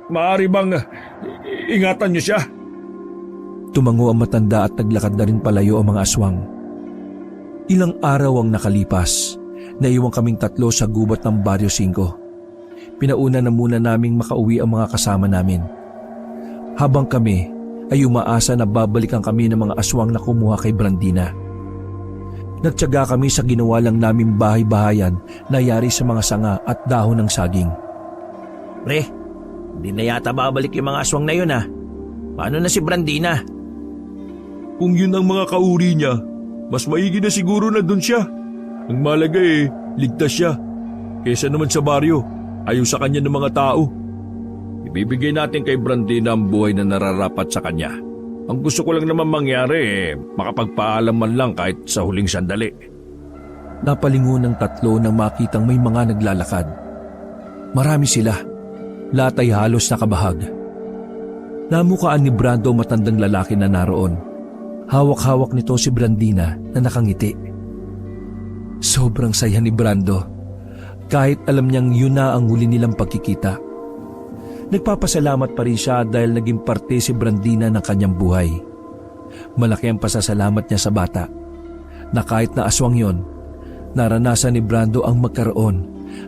Maaari bang ingatan niyo siya? Tumango ang matanda at naglakad na rin palayo ang mga aswang. Ilang araw ang nakalipas. Naiwan kaming 3 sa gubat ng Barrio 5. Pinauna na muna naming makauwi ang mga kasama namin. Habang kami ay umaasa na babalikan kami ng mga aswang na kumuha kay Brandina. Nagtiyaga kami sa ginawa lang naming bahay-bahayan na yari sa mga sanga at dahon ng saging. Pre, hindi na yata babalik yung mga aswang na yun ah. Paano na si Brandina? Kung yun ang mga kauri niya, mas maigi na siguro na dun siya. Ang malaga ligtas siya. Kesa naman sa baryo, ayaw sa kanya ng mga tao. Ibibigay natin kay Brandina ang buhay na nararapat sa kanya. Ang gusto ko lang naman mangyari makapagpaalam man lang kahit sa huling sandali. Napalingon ng 3 nang makitang may mga naglalakad. Marami sila. Lahat ay halos nakabahag. Namukaan ni Brando matandang lalaki na naroon. Hawak-hawak nito si Brandina na nakangiti. Sobrang saya ni Brando. Kahit alam niyang yun na ang huli nilang pagkikita. Nagpapasalamat pa rin siya dahil naging parte si Brandina ng kanyang buhay. Malaki ang pasasalamat niya sa bata na kahit na aswang yon, naranasan ni Brando ang magkaroon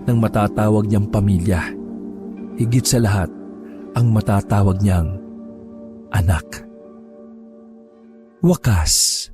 ng matatawag niyang pamilya. Higit sa lahat, ang matatawag niyang anak. Wakas.